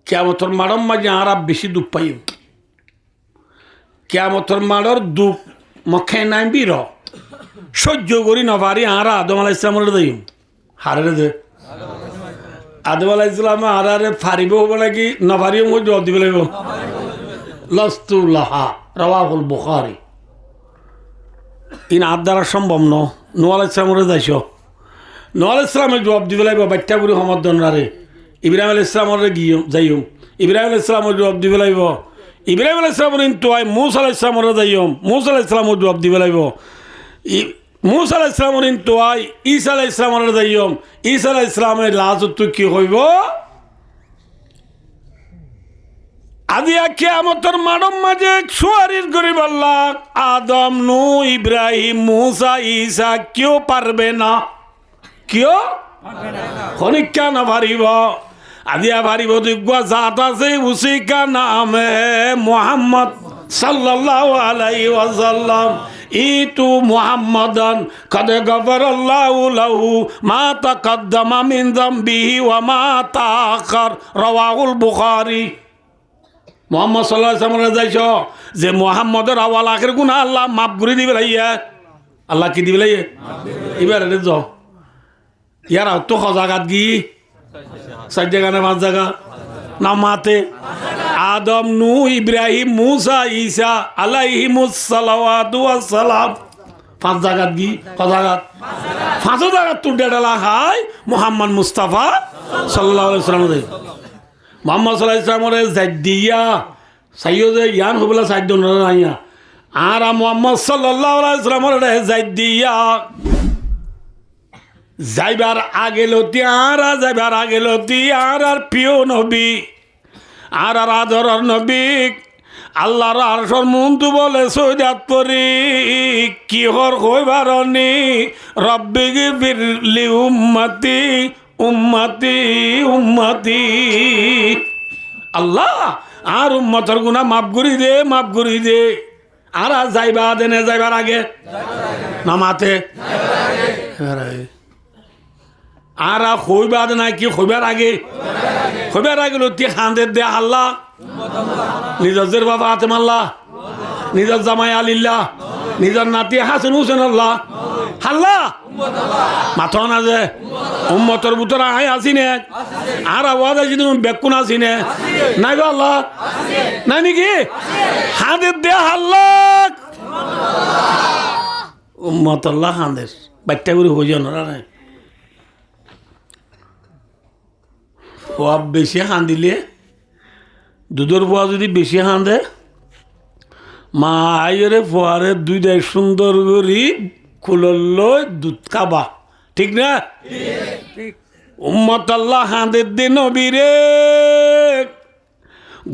কিয়ামতের মানব মাঝে আর বেশি দুঃখ পাই কিয়ামতের মানর দুঃখ মখে নাই বীর সহ্য করি নভারি আর আদম আলাইহিস সালামের দেই হারে দে আদম আলাইহিস সালাম আরে ফারিব হবে নাকি নভারিও মই জবাব দিব লাগিব লস্তু লাহা রাওয়াহুল বুখারী ইন আর দ্বারা সম্ভব নূহ আলাইহিস সালামের যাইছ নূহ আলাইহিস সালামের জবাব দিব লাগিব বাচ্চা বুড়ি সমর্থন রে ইব্রাহিম আলাইহিস সালামের গিয়ে যাইম ইব্রাহিম আলাইহিস সালামের জবাব দিব লাগিব ইব্রাহিম আলাইহিস সালামের ইনতো আই মূসা আলাইহিস সালামের যাইম মূসা আলাইহিস সালামের জবাব দিব লাগিব মূসা আলাইহিস সালামের ইনতো আই ঈসা আলাইহিস সালামের যাইম ঈসা আলাইহিস সালামের লাজত কি হইব আদিয়া কিয়ামতের মানব মাঝে সুয়ারির গরিব আল্লাহ আদম নূহ ইব্রাহিম মূসা ঈসা কেউ পারবে না কেউ খনিকা না পারিব আদিয়া পারিব দিগুয়া জাত আছে উসিকা নামে মুহাম্মদ সাল্লাল্লাহু আলাইহি ওয়াসাল্লাম ইতু মুহাম্মাদান কদ গফরাল্লাহু লাহু মা তাকদ্দামা মিন যামবিহি ওয়া মা তাআখার রাওয়াহুল বুখারী মোহাম্মদ সাল্লাল্লাহু আলাইহি ওয়াসাল্লাম যাইছ যে মুহাম্মদের আওয়াল আখির গুনাহ আল্লাহ মাফ করে দিবে লাইয়া আল্লাহ কি দিবে লাইয়া এবারে যাও ইয়ারা তো সজাগাত গি চার জায়গা না পাঁচ জায়গা না মাতে আদম নূহ ইব্রাহিম মূসা ঈসা আলাইহিমুস সালাওয়াতু ওয়াস সালাম পাঁচ জায়গাত গি সজাগাত পাঁচ জায়গাত তো ডেডালা হাই মুহাম্মদ মুস্তাফা সাল্লাল্লাহু আলাইহি ওয়াসাল্লাম মোহাম্মদ সাল্লাল্লাহু আলাইহি ওয়াসাল্লামের জাদ্দিয়া সাইয়্যিদ ইয়ান হবলা সাইয়্যিদ নাইয়া আর মোহাম্মদ সাল্লাল্লাহু আলাইহি ওয়াসাল্লামের জাদ্দিয়া যাইবার আগে লতি আর যাইবার আগে লতি আর প্রিয় নবী আর আদরের নবী আল্লাহর আরশের মুন্তু বলে সৈদাত পরি কি হর কইবার নি রব্বিগি বিরলি উম্মতি উম্মতি উম্মতি আল্লাহ আর উম্মতের গুনাহ মাফ করি দে আর যাইবা দেনে যাইবার আগে নামাতে আর হইবার না কি হইবার আগে লতি খান্দের দে আল্লাহ নিজের বাবা আতেম আল্লাহ নিজের জামাই আলিল্লাহ নিজের নাতি হাসান হুসেন আল্লাহ আল্লাহ মাথা না যে উম্মতর ভিতরে আই আসি নে আর আওয়াজ আছে তুমি বেকুন আসি নে নাই গো আল্লাহ নাই নাকি হাঁদের দে আল্লাহ উম্মত আল্লাহ হাঁদের বাচ্চা করে হয়ে যান না পোয়া বেশি হান দিলে দুধের পোয়া যদি বেশি হান দে মা আইরে পোয়ারে দুইটাই সুন্দর করি খুলল দুধ খাবা ঠিক না উম্মত আল্লাহ হাঁদের দি নবীরে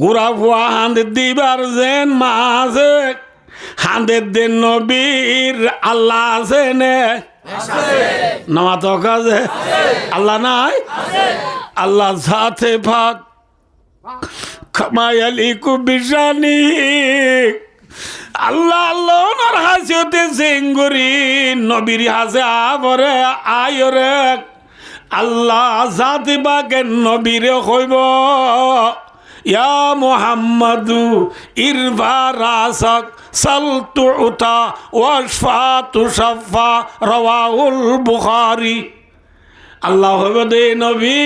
গুড়া পোয়া হাঁদের দিবার যেন মা আছে হাঁদের দি নবীর আল্লাহ আছে নে নামা তো কাজে আল্লাহ নাই আল্লাহ সাথে ভাগ খামায়ালি কুবিশানি আল্লাহ আল্লাহ ওনার হাসিতে সিঙ্গুরি নবীর হাসে আবরে আয়রে আল্লাহ সাথে বাগে নবীরে হইব ইয়া মুহাম্মাদু ইরফা রাসাক সালতু উতা ওয়াশফা তুশাফা রাওয়াহুল বুখারী আল্লাহ হইব দে নবী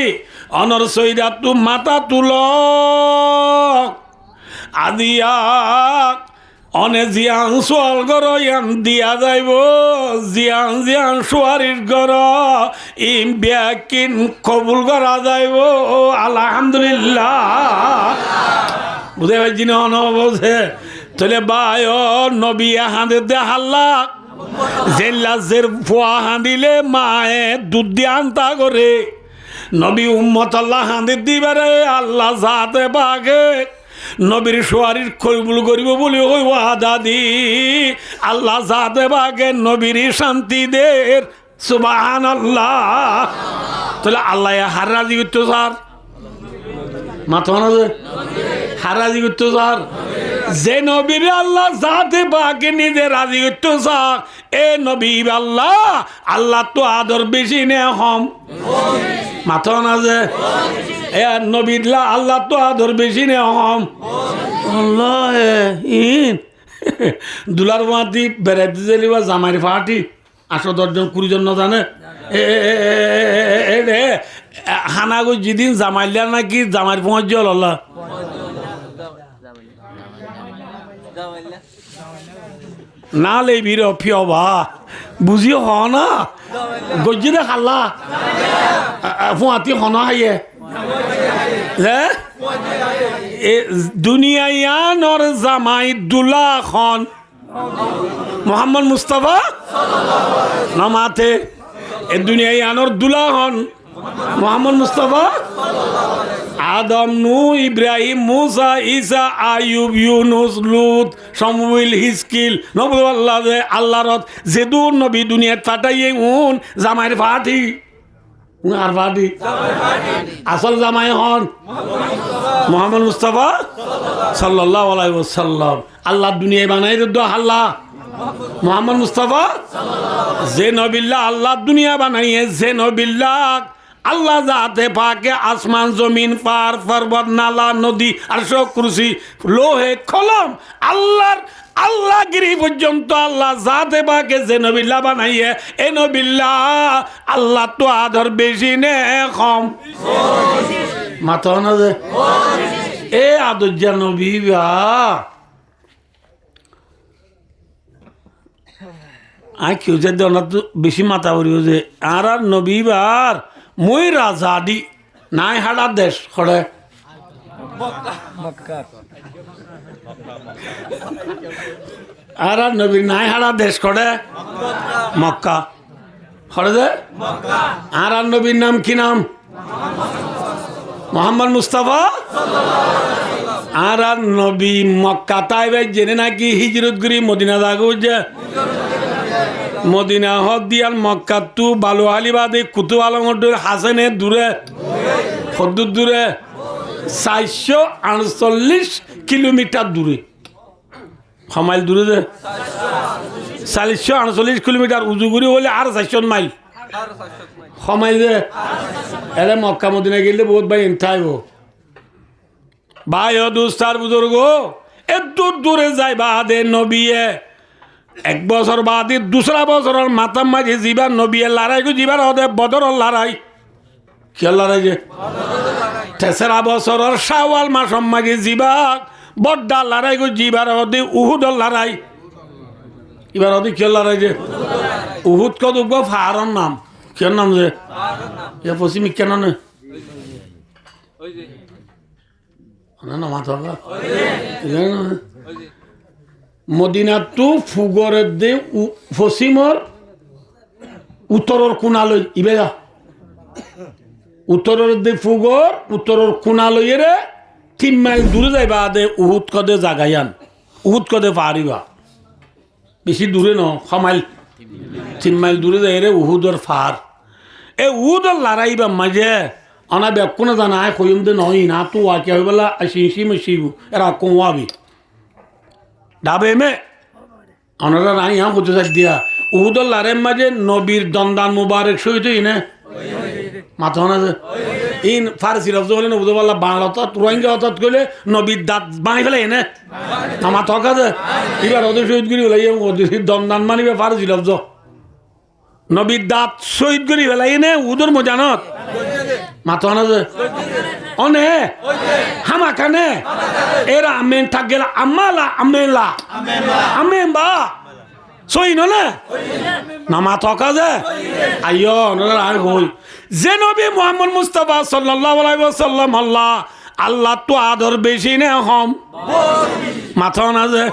অনর সৈরা তু মাথা তুল আদিয়া অনে জিয়ান সোয়াল গর ইয়ান দিয়া যাইব জিয়ান জিয়ান সোয়ারির গর ইম ব্যাকিন কবুল করা যাইব আলহামদুলিল্লাহ বুঝে পাইছি না অনবছে তাহলে বায় নবী হাঁদে দে হাল্লা জেল্লা জের ফোয়া হাঁদিলে মায়ে দুধ দিয়ে আনতা করে নবী উম্মত আল্লাহ হাঁদি দিবারে আল্লাহ যাতে বাগে নবীর সোয়ারির কবুল করিব বলে ওই ওয়াদা দি আল্লাহ যাতে বাগে নবীর শান্তি দের সুবহানাল্লাহ তাহলে আল্লাহ হার রাজি করতো স্যার মাথা না যে হার রাজি করতো স্যার যে নবীর আল্লাহ যাতে বাগে নিজে রাজি করতো স্যার এ নবী আল্লাহ আল্লাহ তো আদর বেশি নে হম মাথা না যে এ নবীল্লা আল্লাহ তো আদর বেশি নে হম আল্লাহ ইন দুলার মাতি বেড়াইতে যাইলি বা জামাইর ফাটি 8-10 20 জন না জানে এ হানাগো যেদিন জামাইলা নাকি জামাইর পৌঁছ জল আল্লাহ না লেবির ফিয়বা বুঝিও হ না গজ্জিরে খাল্লা ফুয়াতি হন হাইয়ে দুনিয়ার জামাই দুলা খন মোহাম্মদ মুস্তাফা নামাতে এ দুনিয়ার দুলা হন মোহাম্মদ মুস্তাফা আদম নূহ ইব্রাহিম মুসা ঈসা আইয়ুব ইউনুস লুত শামুয়েল হিজকিল নবী আল্লাহ আল্লাহর যেদুর নবী দুনিয়াত পাঠাইয়ে উন জামাইর ফাটি আর ফাটি আসল জামাই হন মোহাম্মদ মুস্তাফা সাল্লাল্লাহু আলাইহি ওয়াসাল্লাম আল্লাহ দুনিয়ায় বানাই দো আল্লাহ মোহাম্মদ মুস্তাফা যে নবিল্লাহ আল্লাহ দুনিয়া বানাইয়ে যে নবিল্লাহ আল্লাহ যাতে পাকে আসমান জমিন পার পর্বত নালা নদী আর সব কুরসি লোহে কলম আল্লাহ গিরি পর্যন্ত আল্লাহ যাতে পাকে যে নবিল্লাহ বানাইয়ে এ নবিল্লাহ আল্লাহ তো আদর বেশি নে কম মাথা না যে এ আদর যা নবী কেউ যে বেশি মাথা করিও যে আর নবীবার মই রাজা দি নাই হাড়া দেশ খড়ে আর নবীর নাই হাড়া দেশ খড়ে মক্কা খড়ে যে আর নবীর নাম কি নাম মোহাম্মদ মুস্তাফা আর নবী মক্কা তাই ভাই জেনে নাকি হিজরত করি মদিনা যাগো যে মদিনা হক দিয়াল মক্কা তু বালু আলিবাদে কুতু আলমর হাসেনের দূরে কদ্দুর দূরে 448 কিলোমিটার দূরে মাইল দূরে যে 448 কিলোমিটার উজুগুড়ি হলে আর 400 মাইল মাইল যে এলে মক্কা মদিনা গেলে বহুত ভাই এনথাইব ভাই দুস্তার বুজুর্গ এত দূরে যাই বাদে নবিয়ে 1 বছর বাদে 2রা বছরের মাথা মাঝে জীবার নবিয়ে লড়াই গো জীবার হদে বদরের লড়াই কে লড়াই যে 3রা বছরের শাওয়াল মাস মাঝে জীবার বড্ডা লড়াই গো জীবার হদে উহুদের লড়াই এবার হদে কে লড়াই যে উহুদ কত গো ফারন নাম কে নাম যে এ পশ্চিম কেন না না মাথা মদিনা তো ফুগরের দে পশ্চিমর উত্তরের কোনালৈ ইবেয়া উত্তরের দে ফুগর উত্তরের কোনালৈ রে 3 মাইল দূরে যাইবা দে উহুদ কদে জাগাইয়ান উহুদ কদে পারিবা বেশি দূরে ন 6 মাইল 3 মাইল দূরে যাই রে উহুদর ফার এ উহুদর লড়াইবা মাঝে অনা বেকুনা জানা কইম দে নই না তো আকে হইবলা আসিসি মসিবু এরা কোয়াবি ডাবে মে অনারা নাই হ্যাঁ বুঝতে চাই দিয়া উহুদর লারের মাঝে নবীর দন্দান মুবারক সহিত ইনে মাথা না যে ইন ফারসি লফজ বলে নবুদ বল্লা বাংলা অর্থাৎ রোহিঙ্গা অর্থাৎ করলে নবীর দাঁত বানাই ফেলে এনে আমার থকা যে এবার ওদের শহীদ করি বলে ওদের দন্দান মানিবে ফারসি লফজ নবীর দাঁত শহীদ করি ফেলাই নে উদর মজানত মাথা না যে অনে হামাকানে এরা আমেন থাকলে আমালা আমেলা আমেন বা সই নলে নামা থকা যে আইয় নলে আর হই যে নবী মুহাম্মদ মুস্তাফা সাল্লাল্লাহু আলাইহি ওয়াসাল্লাম আল্লাহ আল্লাহ তো আদর বেশি নে হম মাথা না যে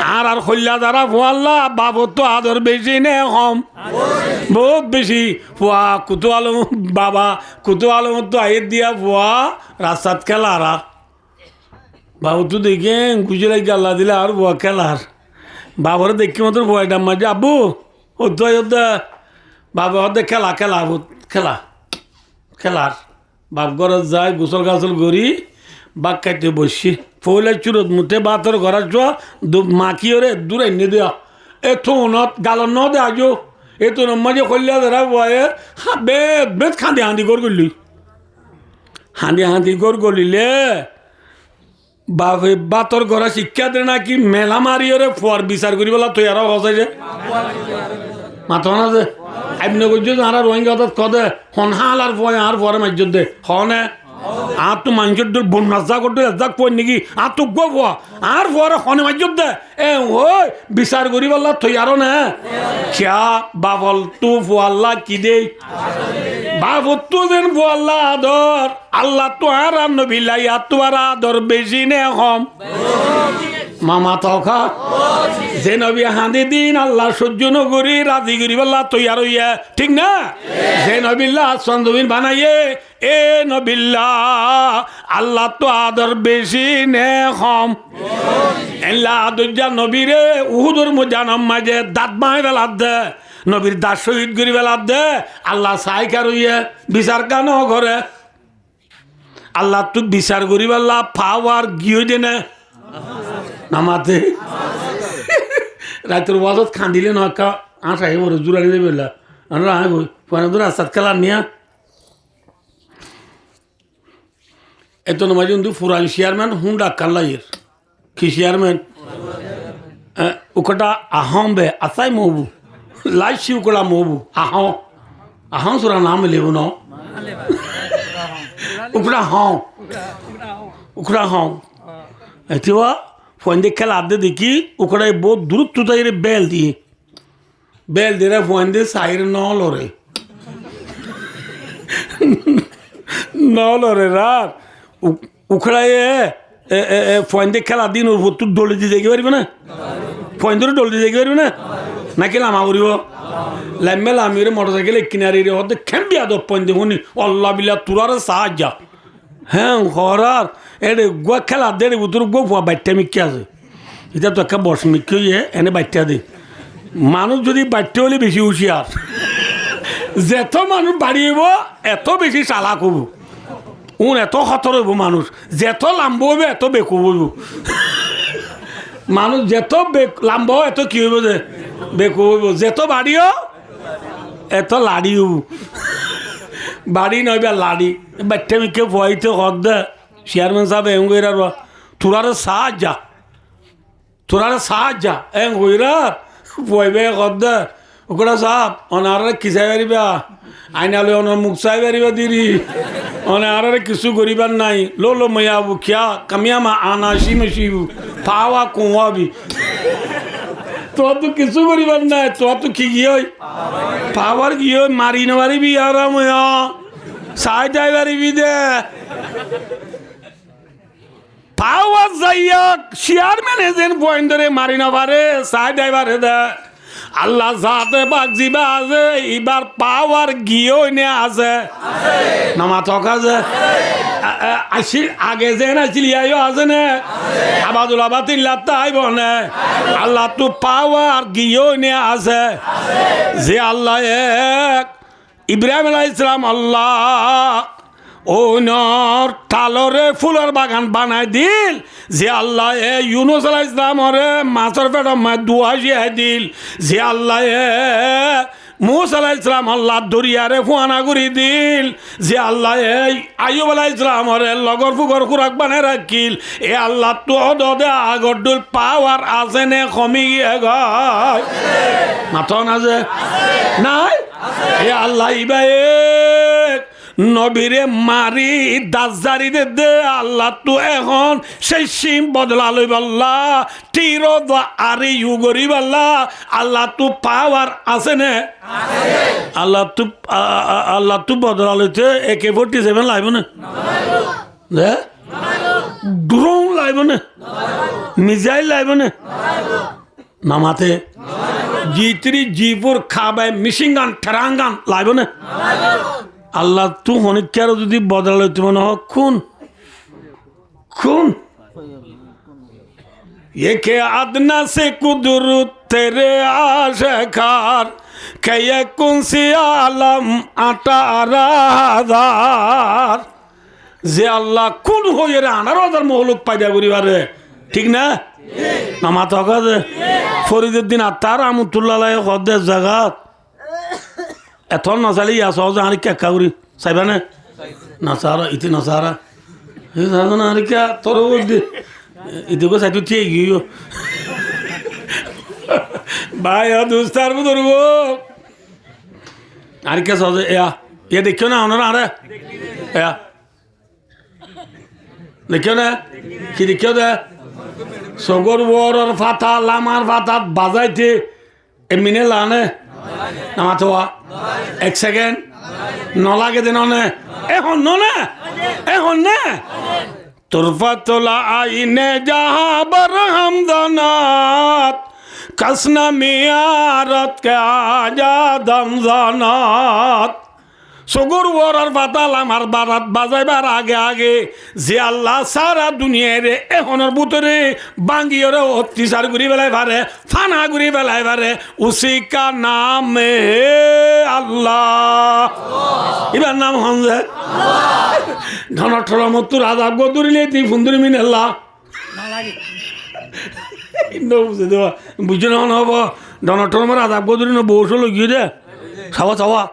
আর আর হইলা দ্বারা আল্লাহ বাবু তো আদর বেশি নে হম বহুত বেশি ফুয়া কুতু আলম বাবা কুতু আলম তো আইর দিয়া ফুয়া রাস্তাত খেলার আর বাবু তো দেখে গুজরাই গাল্লা দিলে আর বুয়া খেলার বাবার দেখি মতো ভয়টা মাঝে আব্বু অধ্যায় অধ্যায় বাবা অর্ধেক খেলা খেলা খেলা খেলার বাপ ঘরত যায় গোসল গাছল করি বাঘ খাইতে বসছি ফৌলে চুরত মুঠে বাতর ঘর চোয়া মাখি ওরে দূরে এনে দেওয়া এ থোনত গালন ন দে আজো এ তো মাঝে কল্যা ধরা বয়ে বেদ বেদ খাঁদি হাঁদি গড় করলি হাঁদি হাঁদি গড় করলিলে বাপে বাতর ঘরা শিক্ষা দে নাকি মেলা মারি ওরে ফুয়ার বিচার করি বলা তুই আরো হসাই যে মাথা না যে আপনি করছো আর রোহিঙ্গা কদে হন হাল আর ফুয়া আর ফুয়ারে মাইজ দে হনে আর তো মানুষের বন্যাস যা করতে যাক পয় নাকি আর তো গো ফুয়া আর ফুয়ারে হনে মাইজ দে এ ওই বিচার করি বললা তুই আরো না খেয়া বাবল তু ফুয়াল্লা কি দে বাবু দেন ফুয়াল্লা আদর আল্লাহ তো আর নবিল্লাই আর তোমার আদর বেশি নে হম মামা তখা যে নবী হাঁদি দিন আল্লাহ সহ্য নগরী রাজি করি বললা তৈয়ার হইয়া ঠিক না যে নবিল্লা সন্দবিন বানাইয়ে এ নবিল্লা আল্লাহ তো আদর বেশি নে হম এল্লা আদুজ্জা নবীরে উহুদুর মুজানম মাঝে দাঁত মায় বেলাত দে নবীর দাঁত শহীদ করি বেলাত দে আল্লাহ সাইকার হইয়া বিচার কেন ঘরে আল্লাহ তো বিচার করি বললা পাওয়ার গিয়ে দেনে নামাতে রাতের ওয়াজত খান্দিলে নকা আঠ আহি মরে জোরানি দেবে বললা আমরা আহ বই পরে দূর আসাদ খেলার নিয়া এত নমাজ কিন্তু ফুরান চেয়ারম্যান হুন্ডা কাল্লাইয়ের কি চেয়ারম্যান উকটা আহম বে আসাই মহবু লাইছি উকড়া মহবু আহম সুরা নাম লেব ন উকড়া হও উকড়া হও এতিবা ফোন দিয়ে খেলা আদে দেখি ওখানে বহুত দূরত্ব তাই বেল দিয়ে ফোন দিয়ে সাইরে নলরে রাত উখড়ায় ফোন দিয়ে খেলা দিন ওর ভোর তুই দৌড়ে দিয়ে দেখতে পারবে না ফোন ধরে দৌড়ে দিয়ে দেখতে পারবে না নাকি লামা করিব লাম্বে লামি রে মোটর সাইকেল কিনারি রে হতে খেম্বি আদব ফোন দিয়ে শুনি অল্লাহ বিল্লা তোরারে সাহায্য হ্যাঁ হরার এরে গোয়া খেলা দে রে তোর গো ফুয়া বাচ্চা মিক্কি আছে এটা তো একটা বস মিক্কি হইয়ে এনে বাচ্চা দে মানুষ যদি বাচ্চা হলে বেশি হুঁশিয়ার যেত মানুষ বাড়িব এত বেশি চালাক হব এত খতর হইব মানুষ যেত লাম্ব হইব এত বেকু হইব মানুষ যেত লাম্ব এত কি হইব যে বেকু হইব যেত বাড়িও এত লাড়ি হইব বাড়ি নইবা লাড়ি বাচ্চা মিকে ভয়তে হদ দে চেয়ারম্যান সাহেব এম গইরার তোরারে সাহায্য এম গইরার ভয়বে হদ দে ওকরা সাহেব অনারে কিসাই পারিবা আইনালে অনার মুখ চাই পারিবা দিরি অনারে কিছু করিবার নাই লো মাইয়াবু খিয়া কামিয়ামা আনাসি মেশিবু পাওয়া কুয়াবি তোর তো কিছু করিবার নাই তোর তো কি গিয়ে পাওয়ার গিয়ে মারি না পারিবি আর ময়া সাই যাই পারিবি দে পাওয়ার যাইয়া চেয়ারম্যান এজেন্ট পয়েন্ট ধরে মারি না পারে সাই যাই পারে দে আল্লাহ যাতে বাগজিবা আছে এবার পাওয়ার গিয়েও নে আছে নামা থকা যে আসি আগে যে নাছিল আইও আছে নে আবাদুল আবাদিল্লা তাই বনে আল্লাহ তো পাওয়ার গিয়েও নে আছে যে আল্লাহ এক ইব্রাহিম আলাইহিস সালাম আল্লাহ ওনর তালরে ফুলের বাগান বানাই দিল যে আল্লাহ ইউনুস আলাইহিস সালামরে মাছের পেট দুয়া জিয়া দিল যে আল্লাহ মুসা আলাইহিস সালাম আল্লাহ দরিয়ারে ফুয়ানা করে দিল যে আল্লাহ এই আইয়ুব আলাইহিস সালামর লগর ফুগর খুরাক বানায় রাখিল এ আল্লাহ তো দদে আগরদুল পাওয়ার আছে নে কমি গিয়ে গয় মাথন আছে নাই এ আল্লাহ ইবাই নবীরে মারি দাসজারি দে আল্লাহ তো এখন সেই সিম বদলা লই বল্লা তীর আরে ইউ গরি বল্লা আল্লাহ তো পাওয়ার আছে না আল্লাহ তো বদলা লইতে AK-47 লাইব না ড্রোন লাইব না মিসাইল লাইব না নামাতে G3 G4 খাবায় মিশিং গান ঠেরাঙ্গান লাইব না আল্লাহ তু হনিকার যদি বদলা লইতে মনে হোক খুন ये के अदना से कुदरत तेरे आशिकार के ये कौन सी आलम 18,000 যে আল্লাহ কোন হয়ে রে 18,000 মহলুক পাইবা করিবারে ঠিক না নামা তো কাজে ফরিদুদ্দিন আত্মার রহমতুল্লাহ হদে জাগাত এখন নচালি সহজে হারিকা কাউরি চাইবা না নচারা ইতি নচারা হারিকা তোর ইদিকে চাইতো ঠিক গিয়ে ভাই দুস্তার ধরব হারিকা সহজে এ দেখিও না ওনারা আরে দেখিও না কি দেখিও দে সগর বড়র ফাতা লামার ফাতাত বাজাইতে এমনি লানে নামাতোয়া 1 সেকেন্ড নলাগে দিন এখন এখন না তুরফাতুল আইনে জাহাবর হামদানাত कसना मियारत के आजादम জানাত সগর ওয়ার বাতাল আমার বারাত বাজাইবার আগে আগে যে আল্লাহ সারা দুনিয়ারে এখনের ভিতরে বাঙ্গিয়রে অত্যাচার করি বেলায় পারে ফানা করি বেলায় পারে উসিকা নাম আল্লাহ এবার নাম হনজে ধনঠর মতো রাজা গদুরিলে তুই ফুন্দুরি মিন আল্লাহ বুঝে দেওয়া বুঝে না হব ধনঠর মতো রাজা গদুরি ন বসে লগিয়ে দে চাওয়া চাওয়া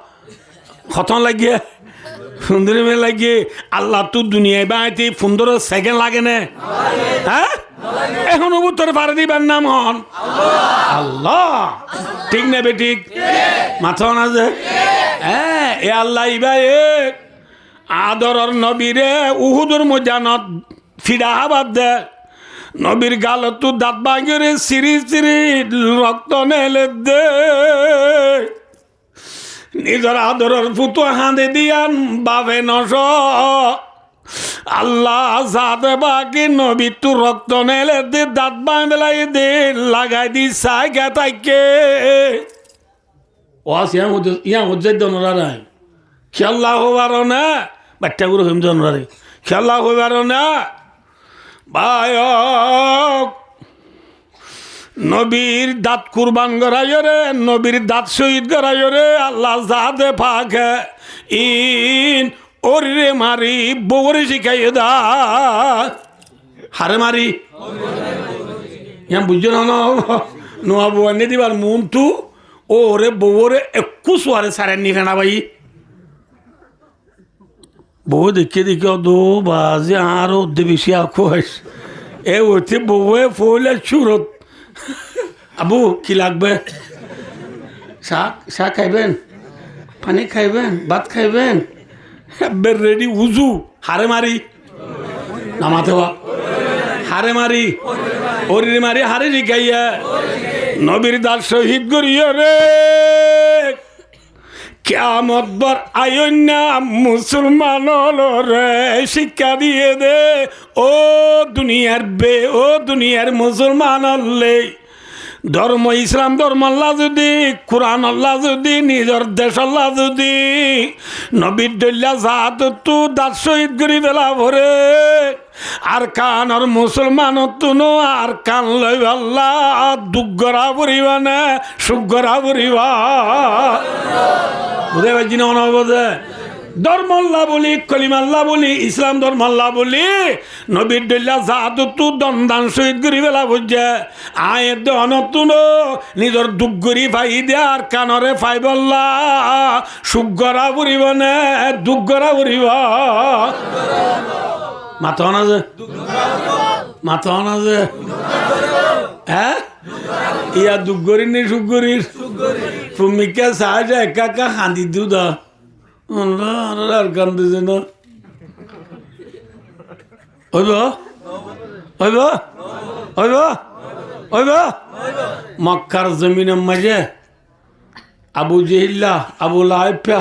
খতন লাগিয়ে সুন্দরী মেয়ে লাগিয়ে আল্লাহ তো দুনিয়ায় বাঁইতে 15 সেকেন্ড লাগে না হ্যাঁ এখন উত্তর পারে দিবার নাম হন আল্লাহ ঠিক না বে ঠিক মাথা না যে হ্যাঁ এ আল্লাহ ইবাই আদরর নবীরে উহুদুর মজানত ফিডা হাবাদ দে নবীর গালত দাঁত ভাঙিয়ে সিরি সিরি রক্ত নেলে দে নিজের আদরের ফুটো হাঁদে দিয়ান বাবে নস আল্লাহ সাথে বাকি নবী তু রক্ত নেলে দে দাঁত বাঁধলাই দে লাগাই দি চাই গে তাইকে ইয়া হচ্ছে জনরা নাই খেলা হবার না বাচ্চাগুলো হইম জনরারে খেলা হইবার না ভাই নবীর দাঁত কুরবান করাইও রে নবীর দাঁত শহীদ করাইও রে আল্লাহ জাদে ফাঁকে ইন ওরে মারি বউরে শিখাইয়ে দা হারে মারি ইয়া বুঝছো না নোয়া বউ এনে দিবার মন তু ওরে বউরে 21 ওয়ারে সারেন নি কেনা ভাই বউ দেখে দেখে দো বাজে আরো বেশি আঁকো এ ওতে বউয়ে ফলে সুরত আবু কি লাগবে শাক খাইবেন পানি খাইবেন ভাত খাইবেন বের রেডি উজু হারে মারি নামাতে হারে মারি ওরে মারি হারে শিখাইয়া নবীর দাস শহীদ করিয়া রে কিয়ামত বার আয়না মুসলমান রে শিক্ষা দিয়ে দে ও দুনিয়ার মুসলমান হলে ধর্ম ইসলাম ধর্ম আল্লাহ যদি কোরআন আল্লাহ যদি নিজের দেশ আল্লাহ যদি নবীর দল্লা জাত তু দাঁত শহীদ করি বেলা ভরে আর কানর মুসলমান তুনো আর কান লই আল্লাহ দুঃখরা ভরিবা না সুখরা ভরিবা বুঝে পারছি না অনবদে ধর্মল্লা বলি কলিমাল্লা বলি ইসলাম ধর্মল্লা বলি নবীর দল্লা জাহাদতু দন্দান শহীদ করি বেলা বুঝছে আয় দনতুন নিজের দুগ্গরি ফাই দেয়ার কানরে ফাই বললা সুগরা বুড়িব নে দুগ্গরা বুড়িব মাথা না যে মাথা না যে হ্যাঁ ইয়া দুগ্গরি নি সুগরির ভূমিকা সাহায্য একা একা হাঁদি দিও দা আর কান্দিছে না হইব হইব হইব হইব মক্কার জমিনের মাঝে আবু জেহিল্লা আবু লাইফা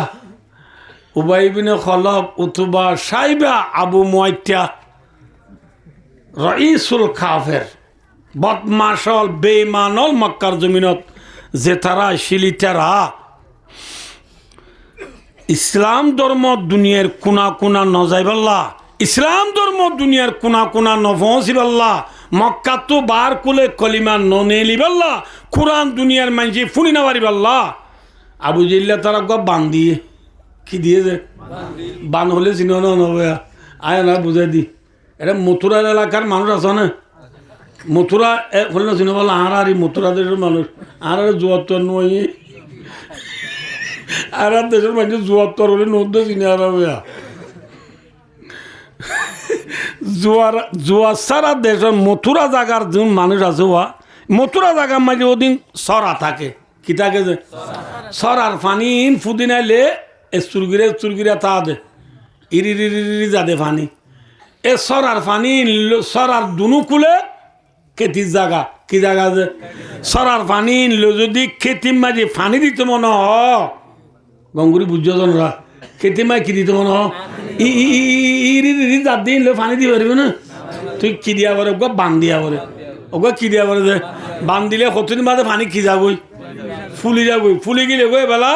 উবাই বিনে খলফ উতুবা সাইবা আবু মুয়াইতা রাইসুল কাফের বদমাশল বেঈমানল মক্কার জমিনত যে তারা শিলিতারা ইসলাম ধর্ম দুনিয়ার কোনা কোনা নজাইবাল্লা ইসলাম ধর্ম দুনিয়ার কোনা কোনা নফসিবাল্লা মক্কা তো বার কুলে কলিমা ননেলিবাল্লা কোরআন দুনিয়ার মানজি ফুনি না পারিবাল্লা আবু জিল্লা তারা গপ বান দিয়ে কি দিয়েছে বান হলে চিনো নবে আয় না বুঝাই দি এটা মথুরার এলাকার মানুষ আছে না মথুরা হলে না চিনো বললা আর মথুরা দেশের মানুষ আর জুয়াত্তর নয় আর দেশের মানুষ জুয়াত্তর হলে নদ্য চিনে আর জুয়ার সারা দেশের মথুরা জায়গার যে মানুষ আছে মথুরা জায়গার মাঝে ওদিন সরা থাকে কি থাকে যে সরার ফানি ফুদিনাইলে চুরগিরে তা দে ইরি যা দে ফানি এ সরার ফানি সরার দুনু কুলে খেতির জায়গা কি জায়গা যে সরার ফানি যদি খেতির মাঝে ফানি দিতে মনে হ গঙ্গুরি বুঝছরা খেতে মাই কি দিতে মনে ইরি যার দিন ফানি দিয়ে পারবে না তুই কি দিয়া পারে ওগা বান দিয়া পারে ওগা কি দিয়া পারে যে বান দিলে কতদিন বাদে ফানি কি যাবই ফুলি যাবই ফুলি গেলে গো এবেলা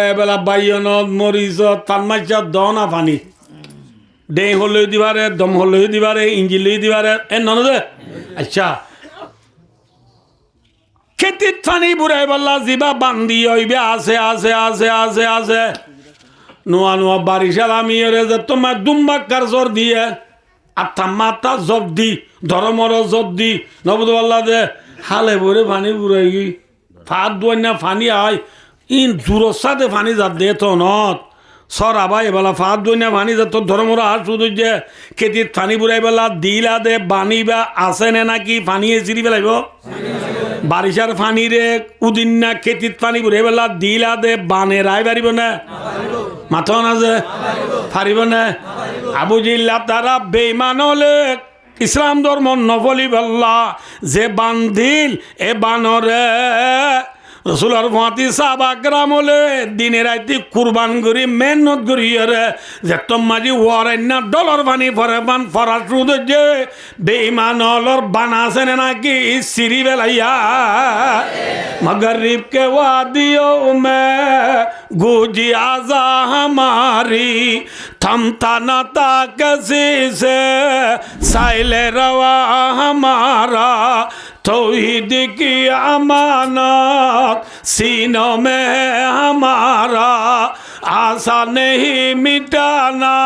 এবেলা বাইয়নত মরিচত তানমাইচত দনা পানি ডে হলেও দিবারে দম হলেও দিবারে ইঞ্জিন লই দিবারে এ নন দে আচ্ছা খেতির ফানি বুড়াই বললা জিবা বান্দি হইবে আছে আছে আছে আছে আছে নোয়া নোয়া বারিশাল আমি যে তোমার দুম্বাক্কার জোর দিয়ে আত্মা মাতা জব দি ধরমর জব দি নবদুল্লাহ দে হালে ভরে ফানি বুড়াই গই ফাঁদ দোয়াই না ফানি আয় ইন জোরর সাথে ফানি যা দে তো নত সর আবাই এবেলা ফাঁদ দোয়াই না ফানি যা তোর ধরমর আর শুধু যে খেতির ফানি বুড়াই বেলা দিলা দে বানিবা আছে নে নাকি ফানিয়ে চিরি বেলাইব বারিশার ফানি রে উদিন না খেতির ফানি বুড়ে বেলা দিলা দে বানে রায় পারিব না মাথা না যে পারিব না আবু জিল্লা তারা বেঈমান হলে ইসলাম ধর্ম নফলি বল্লা যে বান্ধিল এ বানরে রসুলার ফাঁতি সাহাবাকরাম হলে দিনে রাইতে কুরবান করি মেহনত করি রে যে তোমাজি ওয়ারেন না ডলার বানি ফরে বান ফরার শুধু যে বেঈমান হলর বানাছে নাকি সিরি বেলাইয়া मगरिब के वादियों में गूंजी आजा हमारी थमता न था किसी से साइले रवा हमारा तौहीद की अमानत सीनों में है हमारा आशा नहीं मिटाना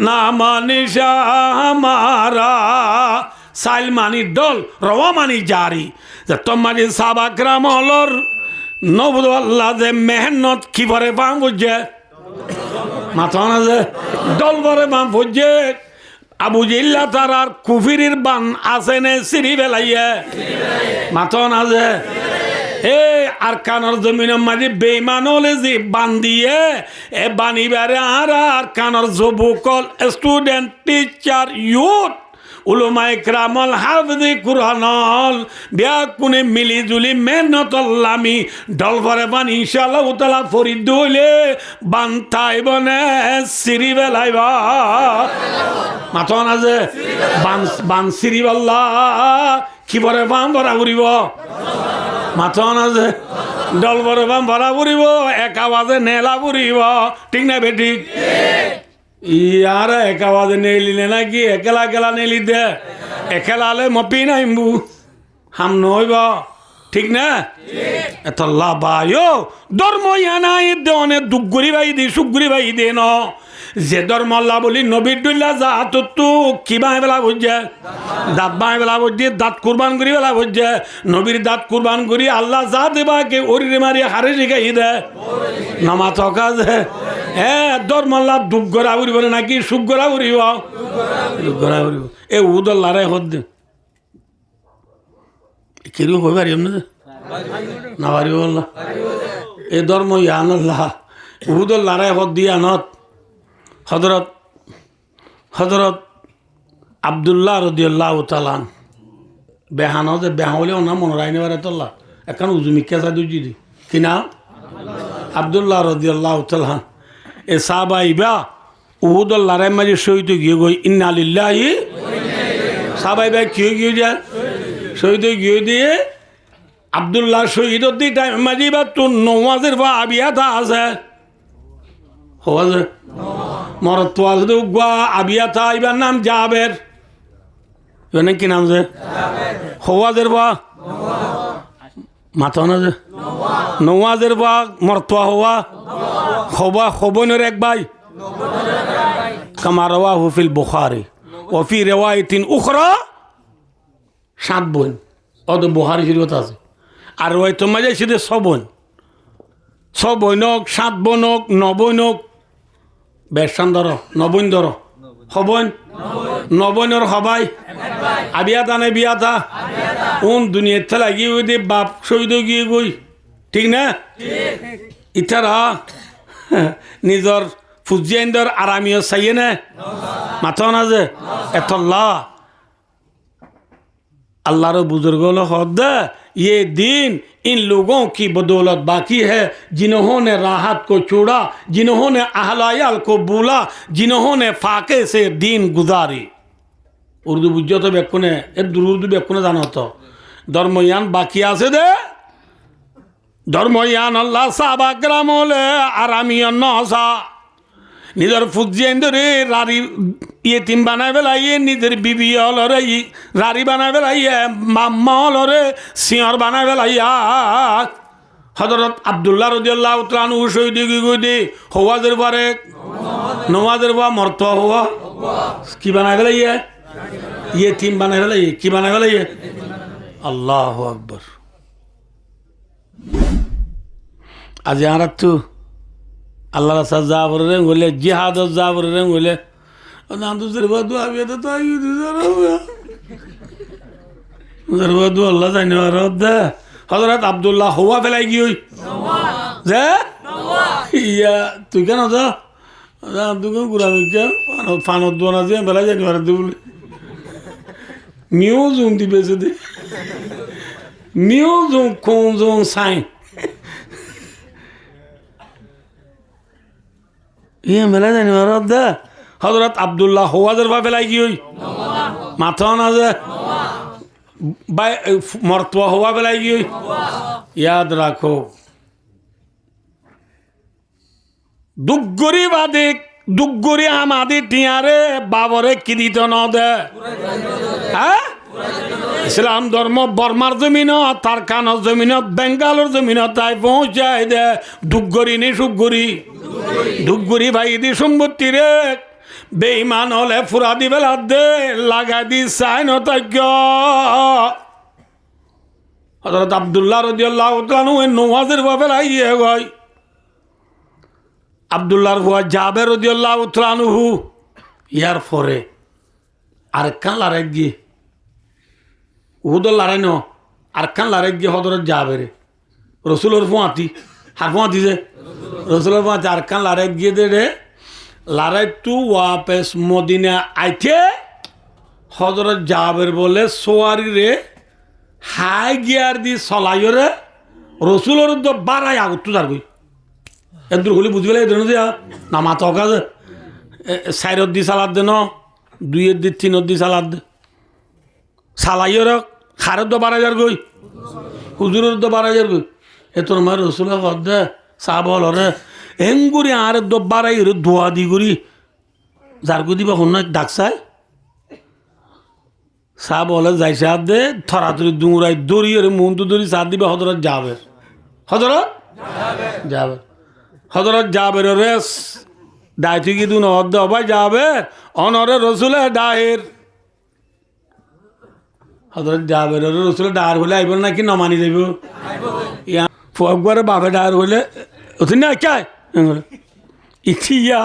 नाम निशा हमारा साइल मानी डोल रवा मानी जारी তোমার সাহাবাকরাম হলর নবুদ আল্লাহ যে মেহনত কি ভরে পাম বুঝছে মাথা না যে দল ভরে পাম বুঝছে আবু জিল্লা তার আর কুফিরির বান আছে নে সিঁড়ি বেলাইয়ে মাথা না যে এ আর কানর জমিনের মাঝে বেঈমান হলে যে বান দিয়ে এ বানিবারে আর কানর যুবকল স্টুডেন্ট টিচার ইউথ উলমায়ে কেরামল হাফেজে কুরআনল বিয়া কোনে মিলি জুলি মেহনতল্লামি ডল ভরে বান ইনশাআল্লাহ তাআলা ফরিদ হইলে বান তাইবনে সিরি বেলাইবা মাথা না যে বান সিরি বল্লা কি ভরে বান ভরা উড়িব মাথা না যে ডল ভরে বান ভরা উড়িব এক আওয়াজে নেলা উড়িব ঠিক না বেটি ইয়ার এক আওয়াজে নেলিলে নাকি একেলা একেলা নেলি দে একেলালে মপি নাইমবু হাম নইব ঠিক না এত লাভায়ও ধর্ম ইয়ানাই দেওয়ানে দুগুরি ভাই দি সুগুরি ভাই দে ন যে ধর্ম আল্লাহ বলি নবীর দুল্লা যা তো কি বাই বেলা বুঝছে দাঁত বাই বেলা বুঝছে দাঁত কুরবান করি বেলা বুঝছে নবীর দাঁত কুরবান করি আল্লাহ যা দেবা কে ওরিরে মারি হারে শিখাই দে নামা থকা যে হ্যাঁ ধর্ম আল্লাহ দুঃখ গড়া উড়িব নাকি সুখ গড়া উড়িব দুঃখ গড়া উড়িব এ উদল্লারে হদ দে কেউ হয়ে পারি না পারিব আল্লাহ এ ধর্ম ইয়ান আল্লাহ উদল্লারে হদ দিয়া নত হজরত আবদুল্লাহ রাদিয়াল্লাহু তাআলা বেহানো যে বেহাওলেও না মনে রাইনে পারে তোল্লা এখন উজুমিকা চা দুজি দি কি নাম আবদুল্লাহ রাদিয়াল্লাহু তাআলা এ সাহাবা ইবা উহুদুল্লাহর মাঝে শহীদ গিয়ে গই ইন্না লিল্লাহি সাহাবা ইবা কি গিয়ে যায় শহীদ গিয়ে দিয়ে আবদুল্লাহ শহীদ দি টাইম মাঝে বা তোর নওয়াজের বা আবিয়া থা আছে হওয়াজে মরত তো গুয়া আবিয়া থা ইবার নাম জাবের এনে কি নাম যে হওয়াজের বা মাথা না যে নওয়াজের বা মরতোয়া হওয়া হবা হবনের এক ভাই কামা রাওয়াহু ফিল বুখারী ওয়া ফি রিওয়ায়াতিন উখরা 7 বোন অদ বুখারী শরীফত আছে আর ওই তো মাঝে সেটা 6 বোন 6 বোনক 7 বোনক 9 বোনক বেশান ধরো 9 বোন ধরো হবন 9 বোনের হবাই আবিয়াতা নে বিয়াতা কোন দুনিয়াতে লাগি ওই দে বাপ শহীদ গিয়ে গই ঠিক না ইতারা নিজর ফুজিয়াইন্দর আরামিও চাইয়ে না মাথা না যে এতল্লা अल्लाह बुजुर्ग हद ये दिन इन लोगों की बदौलत बाकी है जिन्होंने राहत को छोड़ा जिन्होंने अहलायाल को बोला जिन्होंने फाके से दिन गुजारी उर्दू बुझो तो बेकुने उर्दू बेकुने जानो तो धर्मयान बाकी आसे दे धर्मयान अल्लाह साहबा ग्रामोले आरामियन नसा निजर ফুজিয়েন্দরে রারি ইয়েতিম বানায় বেলাইয়ে নিজের বিবি হলরে রারি বানায় বেলাইয়ে মাম্মা হলরে সিংহর বানায় বেলাইয়া হযরত আব্দুল্লাহ রাদিয়াল্লাহু তাআলা আনহু শহীদ গিয়ে হওয়াজের পরে নওয়াজের বা মরতো হওয়া কি বানায় বেলাইয়ে ইয়েতিম বানায় বেলাইয়ে কি বানায় বেলাইয়ে আল্লাহু আকবার আজ আর তো আল্লাহ রাসা যাবর রে বলে জিহাদ যাবর রে বলে নান্দু জরবাদু আবিয়া তো আইউ জরবাদু আল্লাহ জানে রদ হযরত আব্দুল্লাহ হুয়া ফেলাই গই যে ইয়া তুই কেন যা তুই কেন গুরামি কে ফানত দোনা যে বেলা জানি আর বলে মিউজুম দিবেছে দে মিউজুম কোনজুম সাই ये मेला जाने वाला था हज़रत अब्दुल्ला हवाजर बाबे लाइकी हुई माथा ना जे बाय मर्तवा हुआ पे लाइकी हुई याद रखो दुग्गुरी बादे दुग्गुरी हम आदि टियारे बाबरे किदी तो ना दे हाँ इस्लाम धर्म बर्मार जमीन तारकान जमीन बेंगालोर जमीन ताई पहुँच जाए दे दुग्गुरी नहीं सुग्गुरी दुग्गुरी भाई दी सम्पत्ति रे बेईमान होले फुरा दी बेला दे लगा दी साइन होता क्या हज़रत अब्दुल्लाह रदियल्लाहु ताआला अन्हु नवाज़ेर बाबे लाइए गई अब्दुल्लाह हुआ जाबेर रदियल्लाहु ताआला अन्हु यार फोरे आरकान लारे गी उदल लारे नो आरकान लारे गी हज़रत जाबेर रसूलर फुआती हार फुआती से रसूलर फुआती आरकान लारे गी दे रे लारे तू वापस मदीना आइते हज़रत जाबेर बोले सोवारी रे हाई गियार दी सलायो रे रसूलर तो बारा आगत तू जारबी এদুর হলি বুঝি গেলে এদের দিয়া না মাথা কাজ চাইরত দি সালাদ দে ন দুইয়ের দি তিনত দি সালাদ দে সালাইয়ের খারের তো 12,000 গই হুজুরের তো 12,000 গই এ তোর মার রসুল হদ দে চাহ বল রে হেঙ্গুরি আর তো 12 দোয়া দি করি যার গো দিবা হন না ডাক চাই সাহ বলে যাই সাহ দে থরাথরি দুঁড়াই দড়িয়ে মন্তু দড়ি সাহ দিবে হজরত যাবের হজরত যাবের রেস দায় থেকে দু নহদ অবাই যাবের অনরে রসুলে ডায়ের হজরত যাবের রসুলে ডায়ার হলে আইব নাকি নমানি দেব একবারে বাপে ডায়ার হলে ওখানে না চায় ইয়া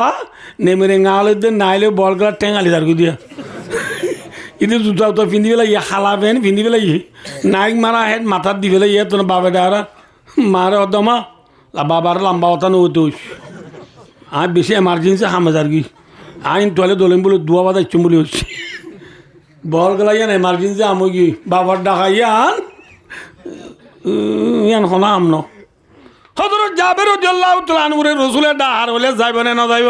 নেমেরে গাঁলে নাইলে বল গলা টেঙালি তার দিয়া কিন্তু জুতা উতা পিন্ধি পেলাই ইয়ে খালা পেন পিন্ধি পেলাই নাইক মারা হেড মাথার দি পেলাই ইয়ে তোর বাপে ডায়ারা মারে অদমা বাবার লম্বা কথা নতুস আমি বেশি এমার্জেন্সি হামেজ আর কি আইন তোলে দলিম বলে দুয়া বাদা ইচ্ছুম বলে হচ্ছে বল গেলা ইয়ান এমার্জেন্সি আমি কি বাবার ডাকা ইয়ান ইয়ান হনা আমন হজরত জাবের রাদিয়াল্লাহু তাআলা আনহুর রসুলের ডাহার হলে যাইব না না যাইব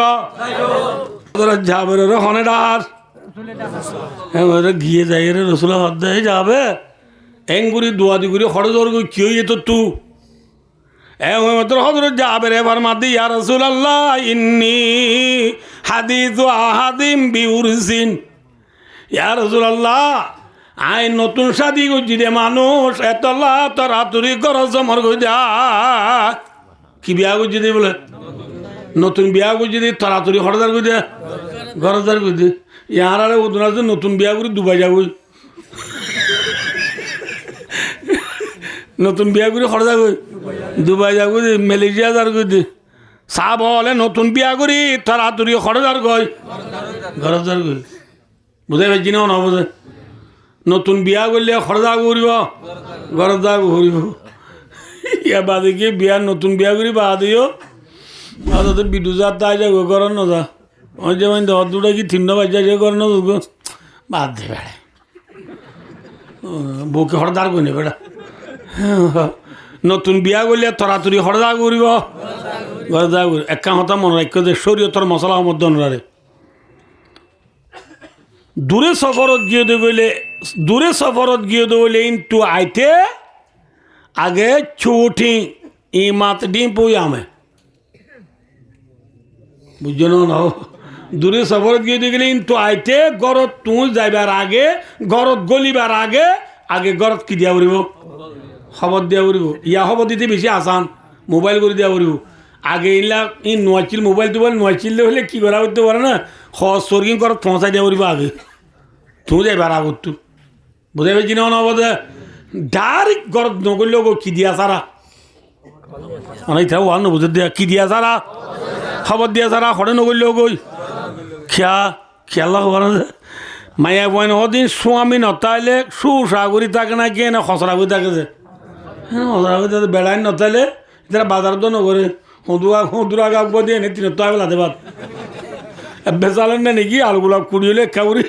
হজরত জাবের হনে ডাহার হ্যাঁ গিয়ে যাই রে রসুলের হদ্দে যাবে এঙ্গুরি দুয়াদি গুরি হরজর কি হইয়ে তো তু হজরত জাবের এবার মাদি ইয়া রাসূলুল্লাহ ইন্নী হাদিসু আহাদিম বিউরসিন ইয়া রাসূলুল্লাহ আই নতুন শাদি করছি রে মানুষ এতলা তরাতুরি করো জমর গইদা কি বিয়া করছি দে বলে নতুন বিয়া করছি দে তরাতুরি হরদার গইদা ঘরদার গইদে ইয়ার আরে ওদনা নতুন বিয়া করে দুবাই যাবই নতুন বিয়া করে হরদা গই দুবাই যাবো মালয়েশিয়া যার গই চাহ বলে নতুন বিয়া করি তরাতুরি হরদার গই ঘরদার গই বুঝাই পাইছি না না বোঝে নতুন বিয়া করলে খরচা করিব ঘরদা ঘুরিব ইয়া বাদে গিয়ে বিয়ার নতুন বিয়া করি বাদিও তো বিদুজার তাই যাবো করার না যা ওই যেমন দুটা কি তিনটা বাজা যে করার না বাদ দে বেড়া বউকে হরদার করি বেড়া নতুন বিয়া করলে তরাতরি হরদা করিব ঘরদা করি একা হতা মনে রাখ যে শরীয়তর মশলা মধ্যে অনুরারে দূরে সফরত গিয়ে দেবলে ইন্তু আইতে আগে ছুটি ই মাত ডিম পুই আমে বুঝছো না দূরে সফরত গিয়ে গেলে ইন্তু আইতে গরত তুই যাইবার আগে গরত গলিবার আগে আগে গরত কি দিয়া পড়ব খবর দিয়া পড়ব ইয়া খবর দিতে বেশি আসান মোবাইল করে দিয়া পড়ব আগে ইলা ই নোয়াচিল মোবাইল টোবাইল নোয়াচিল হলে কি করা করতে পারে না সর্গিং গরত পৌঁছাই দিয়া পড়ব আগে তুই যাইবার আগত তু বুঝাই পাইছি না বোধে ডাইরেক্ট গরত নগরলেও কি দিয়া সারা অনেক ওয়াল নবুঝে দিয়া কি দিয়া সারা খবর দিয়া সারা হরে নগরলেও গই খেয়াল হবার মায়া বইন হদিন স্বামী নতাইলে সুসাগরি থাকে না কে না খসরা করে থাকে যে হ্যাঁ খসরা করে বেড়াই নতাইলে এটা বাজার তো নগরে হদুরা গাব দিয়ে এনে তিন তো লাতে বাদ বেচালেন না নাকি আলুগুলা কুড়িলে খাবরি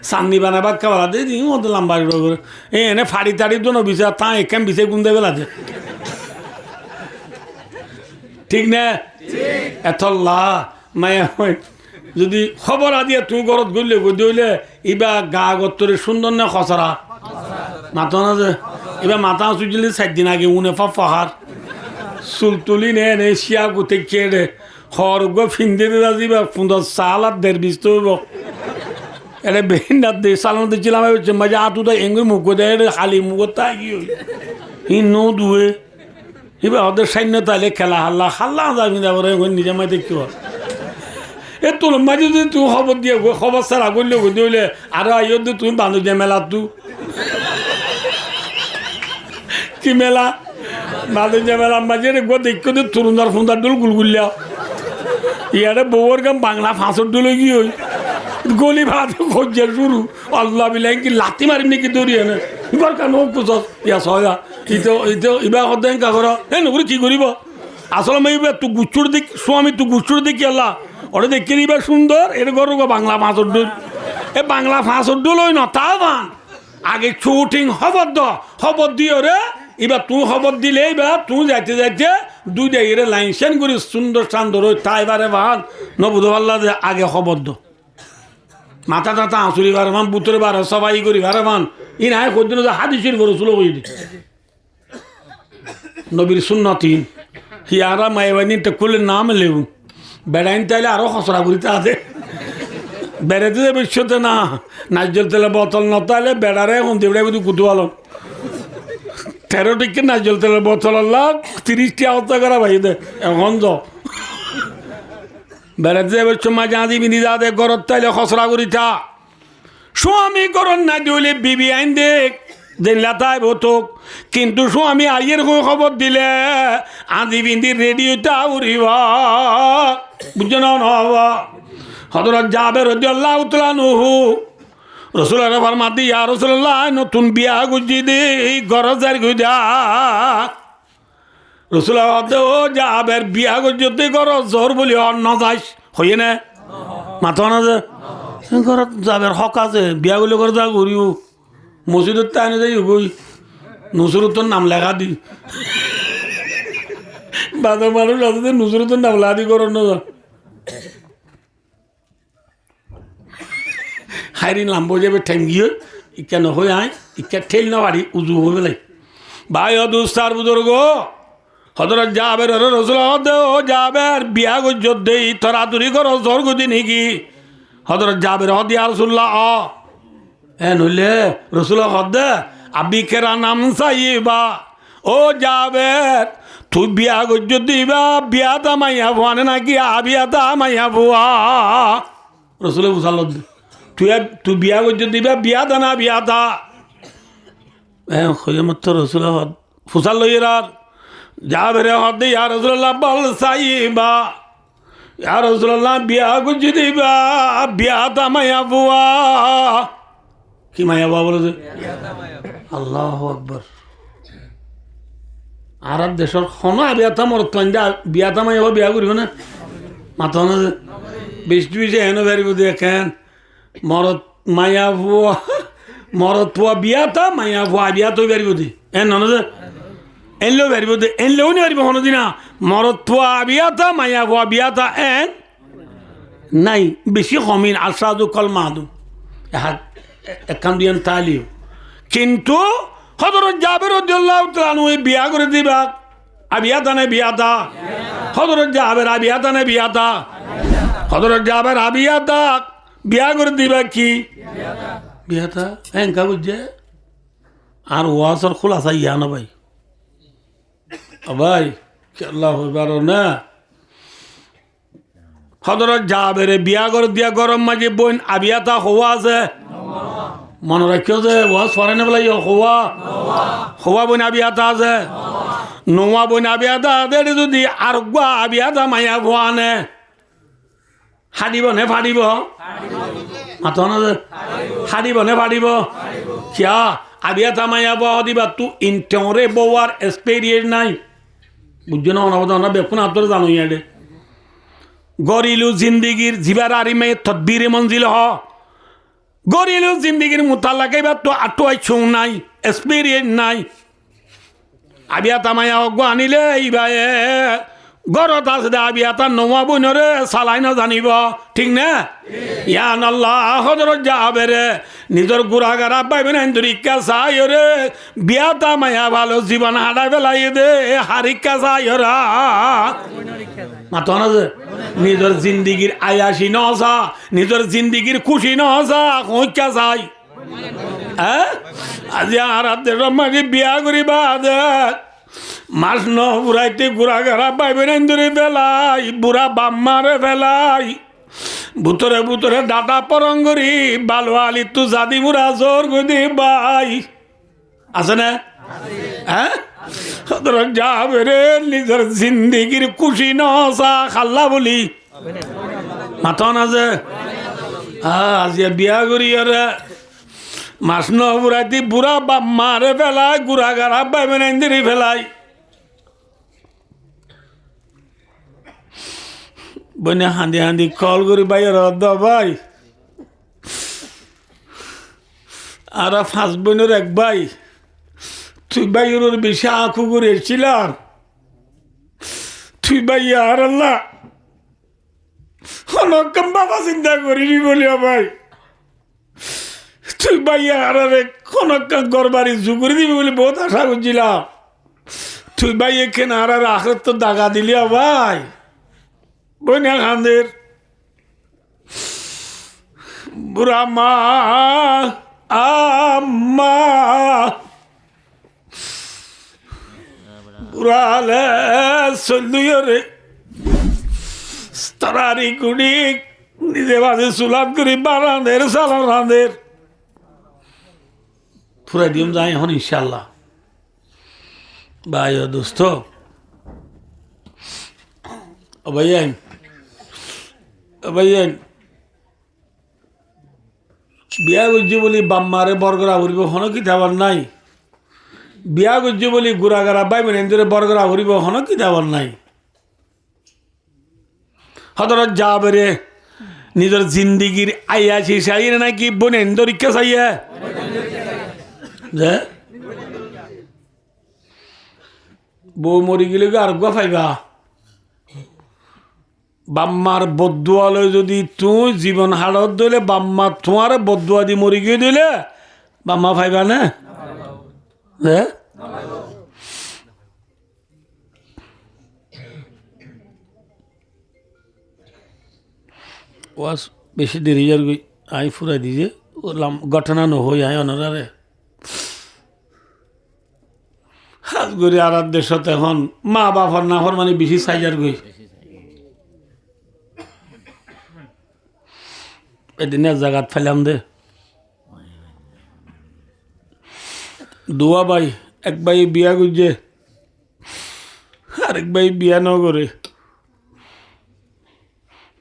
সান্নি বানাবা খাবার দিয়ে দিই মতো লম্বা করে এনে ফাড়ি তাড়ি তো বিচার তা এখান বিচার গুন দেবে লাগে ঠিক না এত মায়া যদি খবর আদিয়া তুই ঘরত গলে গদি হইলে ইবা গা গত্তরে সুন্দর না খসরা মাথা না যে এবার মাথা চুচিলে 4 দিন আগে উনে ফাহার চুল তুলি নে নে শিয়া গুতে কেড়ে হর গো ফিন্দে দিবা 15 সাল আর 1.5 তো হইব এটা বেহিনা দে সালান দিছিলাম মজা আতুদা এঙ্গুই মুখ দেয় খালি মুখ তাই কি ই নো দুয়ে এবার ওদের সৈন্য তাইলে খেলা হাল্লা যাবি না নিজে মাই দেখতে এ তোর মাঝে যদি তুই খবর দিয়ে খবর সারা করলে গদি হইলে আর আইয় তুমি বান্ধব দিয়ে মেলা তু কি মেলা বান্ধব দিয়ে মেলা মাঝে গো দেখো তো তরুণদার ফুন্দার ডোল গুলগুলিয়া ইয়ারে বউর গাম বাংলা ফাঁসর ডোলে কি হই গলি ভাত খোঁজে শুরু আল্লাহ বিলাই কি লাতি মারিম নাকি দৌড়িয়ে না এবার কেন পুষ ইয়া সয়া ইতো ইবা সদায় কা কর হে নকরি কি করিব আসলে আমি এবার তুই গুচ্ছুর দেখি স্বামী তুই গুচ্ছুর দেখি আল্লাহ ওটা দেখে নিবা সুন্দর এর গরু বাংলা ফাঁসর ডোল এ বাংলা ফাঁসর ডোল ওই নতা বান আগে শুটিং খবর দিও রে এবার তুই খবর দিলে এবার তুই যাইতে যাইতে দুই জায়গায় লাইন সেন করি সুন্দর শান্তর ওই তাই বারে ভাল নবুধ পাল্লা যে আগে খবর দো মাথা টাথা আঁচুরি বারে মান বুতরে বারে সবাই করি বারে মান ই নাই কদিন হাদিসের বড় চুলো কই নবীর সুন্নতি হিয়ারা মাইবানি টেকুলের নাম লেউ বেড়াইন তাইলে আরো খসরা করিতে আছে বেড়াতে যাবে বিশ্বতে না নাজল তেলের বোতল নতাইলে বেড়ারে এখন দেবড়ে বুঝি কুতুয়ালো 13 টিকে নাজল তেলের বোতল আল্লাহ 30টি আওতা করা ভাই দে এখন যাও বেড়াতে যাবে সময় জাঁদি বিনি যা দে গরত তাইলে খসরা করি থা স্বামী গরত না দিলে বিবি আইন দেখ দিন লাতায় ভোতক কিন্তু স্বামী আইয়ের খবর দিলে আদি বিন্দি রেডিওটা উড়িবা বুঝছো না হবা হযরত জাবের রাদিয়াল্লাহু তাআলা নহু রাসূলের ফরমাতি ইয়া রাসূলুল্লাহ নতুন বিয়া গুজি দে গরজার গুজা রাসূল ও জাবের বিয়া গুজতে গরজ জোর বলি অন্য যাইস হইয়ে না মাথা না যে ঘরত জাবের হক আছে বিয়া গুলো করে যা ঘুরিও মসজিদের তাইনে যাই গই নুসরতর নাম লেখা দি বাদা মানুষ আছে নুসরতর নাম লেখা দি করো না হাইরি লাম্বো যাবে ঠেঙ্গিয়ে ইকা নহয়ে আয় ইকা ঠেল না বাড়ি উজু হয়ে বেলাই ভাই অদুস্তার বুজুর্গ হযরত জাবের রাসূল ও জাবের বিয়া গজ্জত দেই তরাতুরি করো জোর গদি নাকি হযরত জাবের ইয়া রাসূলুল্লাহ এ নইলে রাসূল হদে আবি কেরা নাম সাইবা ও জাবের তুই বিয়া গজ্জত দিবা বিয়া তামাইয়া ভুয়ানে নাকি আবিয়া তামাইয়া ভুয়া রাসূল বুঝাল তুই বিয়া গজ্জত দিবা বিয়া দানা বিয়া দা হয়ে মাত্র রাসূল হদ ফুসাল লইরার জাবের হদে ইয়া রাসূলুল্লাহ বল সাইবা ইয়া রাসূলুল্লাহ বিয়া গজ্জত দিবা বিয়া তামাইয়া ভুয়া কি মায়া বাবা বলে আল্লাহ আকবর আরব দেশের খন বিয়াতা মরত বিয়াতা মাই বিয়া করিব না মাথা না বৃষ্টি বৃষ্টি হেন বেরিব দেখেন মরত মায়া ভুয়া মরত পুয়া বিয়াতা মায়া ভুয়া বিয়া তো বেরিব দি এন নন যে এনলেও বেরিব দে এনলেও নি বেরিব হন দিনা মরত পুয়া বিয়াতা মায়া ভুয়া বিয়াতা এন নাই বেশি কমিন আসাদু কল মাহাদু একান দিয়ান তালিও কিন্তু হযরত জাবের রাদিয়াল্লাহু তাআলা আনহু বিয়া করে দিবা আবিয়াতা না বিয়াতা হযরত জাবের আবিয়াতা না বিয়াতা হযরত জাবের আবিয়াতা বিয়া করে দিবা কি বিয়াতা এনকা বুঝে আর ওয়াসর খুলাসা ইয়া না ভাই ভাই আল্লাহু আকবার না হযরত জাবের বিয়া করে দিয়া গরম মাঝে বোন আবিয়াতা হওয়া আছে মনে রাখিও যে ওয়াজ ফরেনে বলে হওয়া হওয়া বোন আবিয়াতা আছে নোয়া বোন আবিয়াতা দেড় যদি আর গুয়া আবিয়াতা মাইয়া ভুয়ানে হাডিব নে ফাডিব মাথা না যে হাডিব নে ফাডিব কিয়া আবিয়াতা মাইয়া ভুয়া দিবা তু ইনটরে বওয়ার এক্সপেরিয়েন্স নাই বুঝছো না অনাবধা না বেকুন আপনারা জানো ইয়াডে গরিলু জিন্দিগির জিবার আরিমে তদবিরে মঞ্জিল হ গরিলু জিন্দিগির মুতাল্লাকে বা তো আটো আইছুং নাই এক্সপেরিয়েন্স নাই আবিয়াতা মায়া অজ্ঞ আনিলে এইবাই গরত আছে দে আবিয়াতা নোয়া বইনরে চালাই না জানিব ঠিক না ইয়ান আল্লাহ হযরত জাবেরে নিজের গুড়াগারা পাইবেন ইকা চাই রে বিয়াতা মায়া ভালো জীবন হারাই পেলাই দে হারিকা চাই ওরা মাথা না যে নিজের জিন্দিগির আয়াসি নসা নিজের জিন্দিগির খুশি নসা কইকা চাই হ্যাঁ আজি আর মাঝে বিয়া করিবা দেখ মাস ন বুড়াইতে গুড়াগারা পাইবেন ধরে ফেলাই বুড়া বাম্মারে ফেলাই ভুতরে ভুতরে ডাটা পরঙ্গরি বালো আলি তু জাদি বুড়া জোর গদি বাই আছে না হ্যাঁ যাবে রে নিজের জিন্দিগির খুশি নসা খাল্লা বলি মাথা না যে আজি বিয়া করি রে মাস ন বুড়াইতে বুড়া বাম্মারে ফেলাই গুড়াগারা পাইবেন ধরে ফেলাই বনে হাঁদি হাঁদি কল করি ভাই রদ ভাই আর 5 বোনের এক ভাই তুই ভাই ওর বেশি আঁকু করে এসেছিলাম তুই ভাই আর আল্লাহ অনকম বাবা চিন্তা করিনি বলি ভাই তুই ভাই আর অনকম ঘর বাড়ি জুগুরি দিবি বলে বহুত আশা করছিলাম তুই ভাই এখানে আর আখের তো দাগা দিলি ভাই বইনা খান্দের বুড়া মা আম্মা বুড়ালে চলুরে তারারি কুড়ি নিজে বাজে চুলাত করি বারান্দের সালাম রাঁধের ফুরাই দিম যাই এখন ইনশাল্লাহ ভাই ও দোস্ত ও ভাইয়ান বিয়া করছি বলি বাম্মারে বরগরা ঘুরিব হন কি থাবার নাই বিয়া করছি বলি গুড়াগারা বাই মেনেন্দরে বরগরা ঘুরিব হন কি থাবার নাই হতরত যা বেরে নিজের জিন্দিগির আইয়া চাই নাকি বোনেন্দর ইচ্ছা চাইয়া যে বউ মরি গেলে আর গা পাইবা বাম্মার বদুয়া লই যদি তুই জীবন হাড়ত দিলে বাম্মা তোমার বদুয়া দি মরি গিয়ে দিলে বাম্মা পাইবা না ওয়াস বেশি দেরি যার গই আই ফুরাই দিছে ঘটনা নহই আই অনারে হাজ করে আর দেশত এখন মা বাবার নাফর মানে বেশি সাইজার গই এদিন এক জায়গাত ফেলাম দে দুয়া ভাই এক ভাই বিয়া করছে আরেক ভাই বিয়া ন করে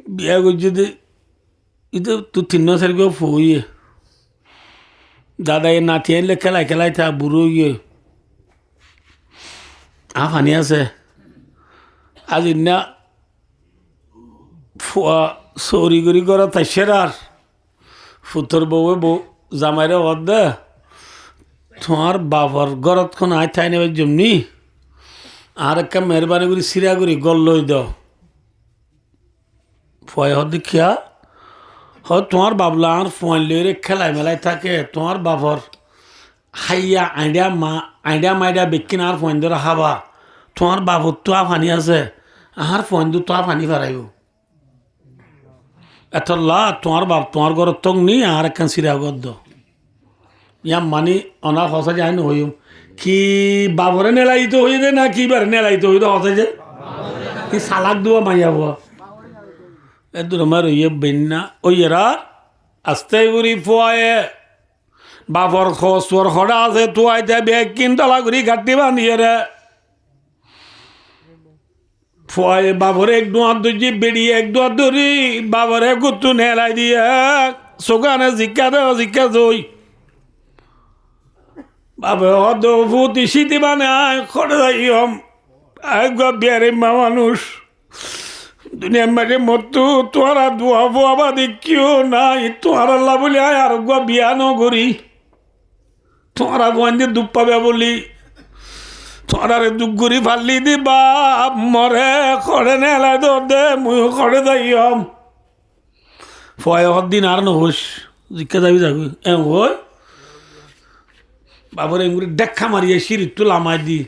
বিয়া করছে যে এটা তো 3 4 কেউ ফুয়ে দাদা এ নাতি আনলে খেলাই থা বুড়ো গিয়ে ফানি আছে আজ ইন্না চৌরি কৰি কৰা তাইছেৰ আর ফুটৰ বউে বউ জামাইৰে অত দে তোমার বাবার ঘরতখন আই ঠাই নেবে জমনি আর একটা মেহরবানি করে সিরা করি গল লই দাও ফয় দেখিয়া তোমার বাবলা আর ফোন লইরে খেলাই মেলাই থাকে তোমার বাবার হাইয়া আইডিয়া মাইডিয়া বেকিন আর ফোন ধরে হাবা তোমার বাবুর তো ফানি আছে আর ফোন দু তো ফানি ফারাইব এতলা তোমার বাপ তোমার ঘরত তং নি আর একখান সিরা গর দাও ইয়া মানি অনা হসা যায় না হইম কি বাবরে নেলাইতো হয়ে দে না কি বারে নেলাইতো হইতো হসা যে কি সালাক দুয়া মাইয়া বুয়া এ দুরমার ইয়ে বেন্না ওই এরা আস্তে গুড়ি ফুয়ায়ে বাবর খসর খড়া আছে তুয়াইতে বেগ কিনতলা গুড়ি ঘাটি বানিয়ে রে ফুয়ায়ে বাবরে এক দুয়ার দুজি বেড়িয়ে এক দুয়ার ধরি বাবরে গুত্তু নেলাই দিয়ে সোকানে জিজ্ঞা দেওয়া জিজ্ঞা দই বাবা অদ ফুটি শীতি বানায় খড়ে যাইম একবার বিয়ারে মা মানুষ দুনিয়ার মাঝে মতো তোরা দোয়া বোয়া বাদে কেউ নাই তোর আল্লাহ বলি আয় আর বিয়া ন করি তোরা বন্ধে দুঃখ পাবে বলি তোরারে দুঃখ করি ফাল্লি দি বাপ মরে খড়ে নেলাই দে মুই খড়ে যাইম ফয় দিন আর নহস জিজ্ঞা যাবি যাবি হই বাবর এগুলি দেখা মারিয়ে সিঁড়ি তুলা মাই দি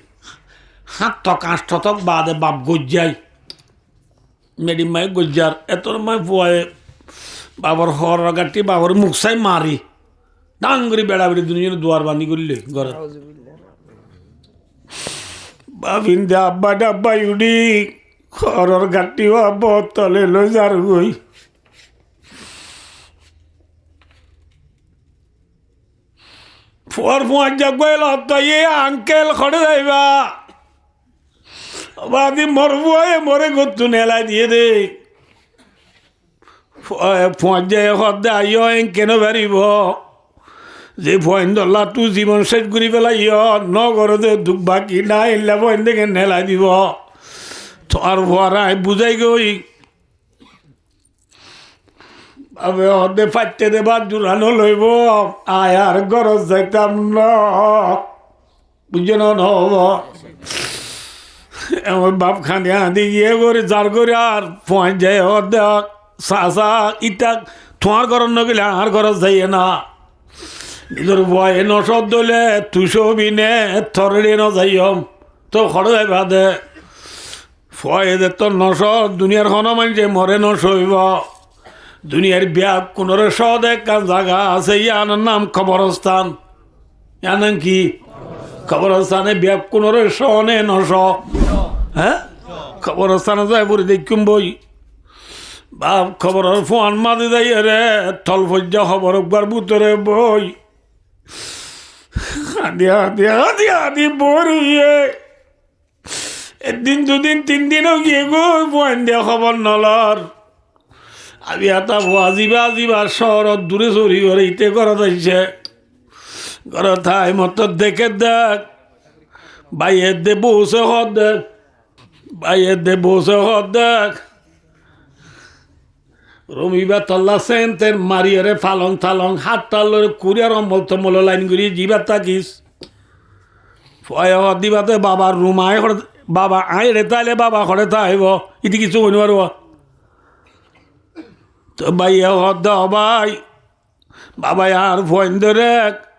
হাত থক 8 থক বাদে বাপ গজ্জাই মেডিম মাই গজ্জার এতর মাই ফুয়ায় বাবর হর গাটি বাবর মুখ চাই মারি ডাঙ্গরি বেড়া বেড়ি দুনিয়ার দুয়ার বান্ধি করলে ঘরে বাবিন দে আব্বা ডাব্বা উডি হরর গাটি আব্ব তলে লই যার গই ফুয়ার ফুয়ার যাগল ইয়ে আঙ্কেল খড়ে যাইবা বাদি মরবুয়ে মরে গত্তু নেলাই দিয়ে দে ফুয়ার যাই হদ্দে আইয় কেন বেরিব যে ফয়েন দল্লা তু জীবন শেষ করি পেলাই ন ঘরতে দুঃখ বাকি না এলে ফয়েন দেখে নেলাই দিব আর ফুয়ারাই বুঝাই গই আবে হদে ফাইতে দেবা জুরানো লইব আয় আর গরজ যাইতাম না বুঝে নহব এমন বাপ খানি আদি গিয়ে করে যার করে আর ফোন যায় হদে চাচা ইটা তোমার ঘর নগেলে আর ঘরজ যাইয়ে না নিজের বয়ে নসদ দলে তুইশো বিনে থরে ন যাইম তো খড় যাইবা দে ফয়ে দে তোর নসদ দুনিয়ার খন মানুষে মরে নসইব দুনিয়ার বিয়া কোনরে সদ একটা জায়গা আছে ইয়ার নাম কবরস্থান। ইয়ার নাম কি? কবরস্থানে বিয়া কোনরে শনে নশ, হ্যাঁ কবরস্থানে যাই পরে দেখুম বই বাপ খবরের ফোন মাঝে যাই রে থল ফজ্জা খবর একবার ভিতরে বই দিয়া দিয়া দিয়া দি বরিয়ে একদিন দুদিন 3 দিনও গিয়ে গো ফোন দিয়া খবর নলর। আমি এটা আজিবা আজিবা শহরত দূরে চুরি করে ইতে ঘর যাইছে ঘর থাই মত দেখে দেখ বাইয়ের দে বসে হদ দেখ বাইয়ের দে বসে হদ দেখ রমিবা তল্লা সেন্টের মারিয়ারে ফালং থালং হাত তাল্লরে কুরিয়ার অম্বল তম্বল লাইন করি জিবার থাকিস ফয় দিবাতে বাবার রুম আয় বাবা আয় রে তাইলে বাবা ঘরে তাইব ইতি কিছু কইন পারব তো বাইয়া হদ দাও ভাই বাবাই আর ফোন ধরে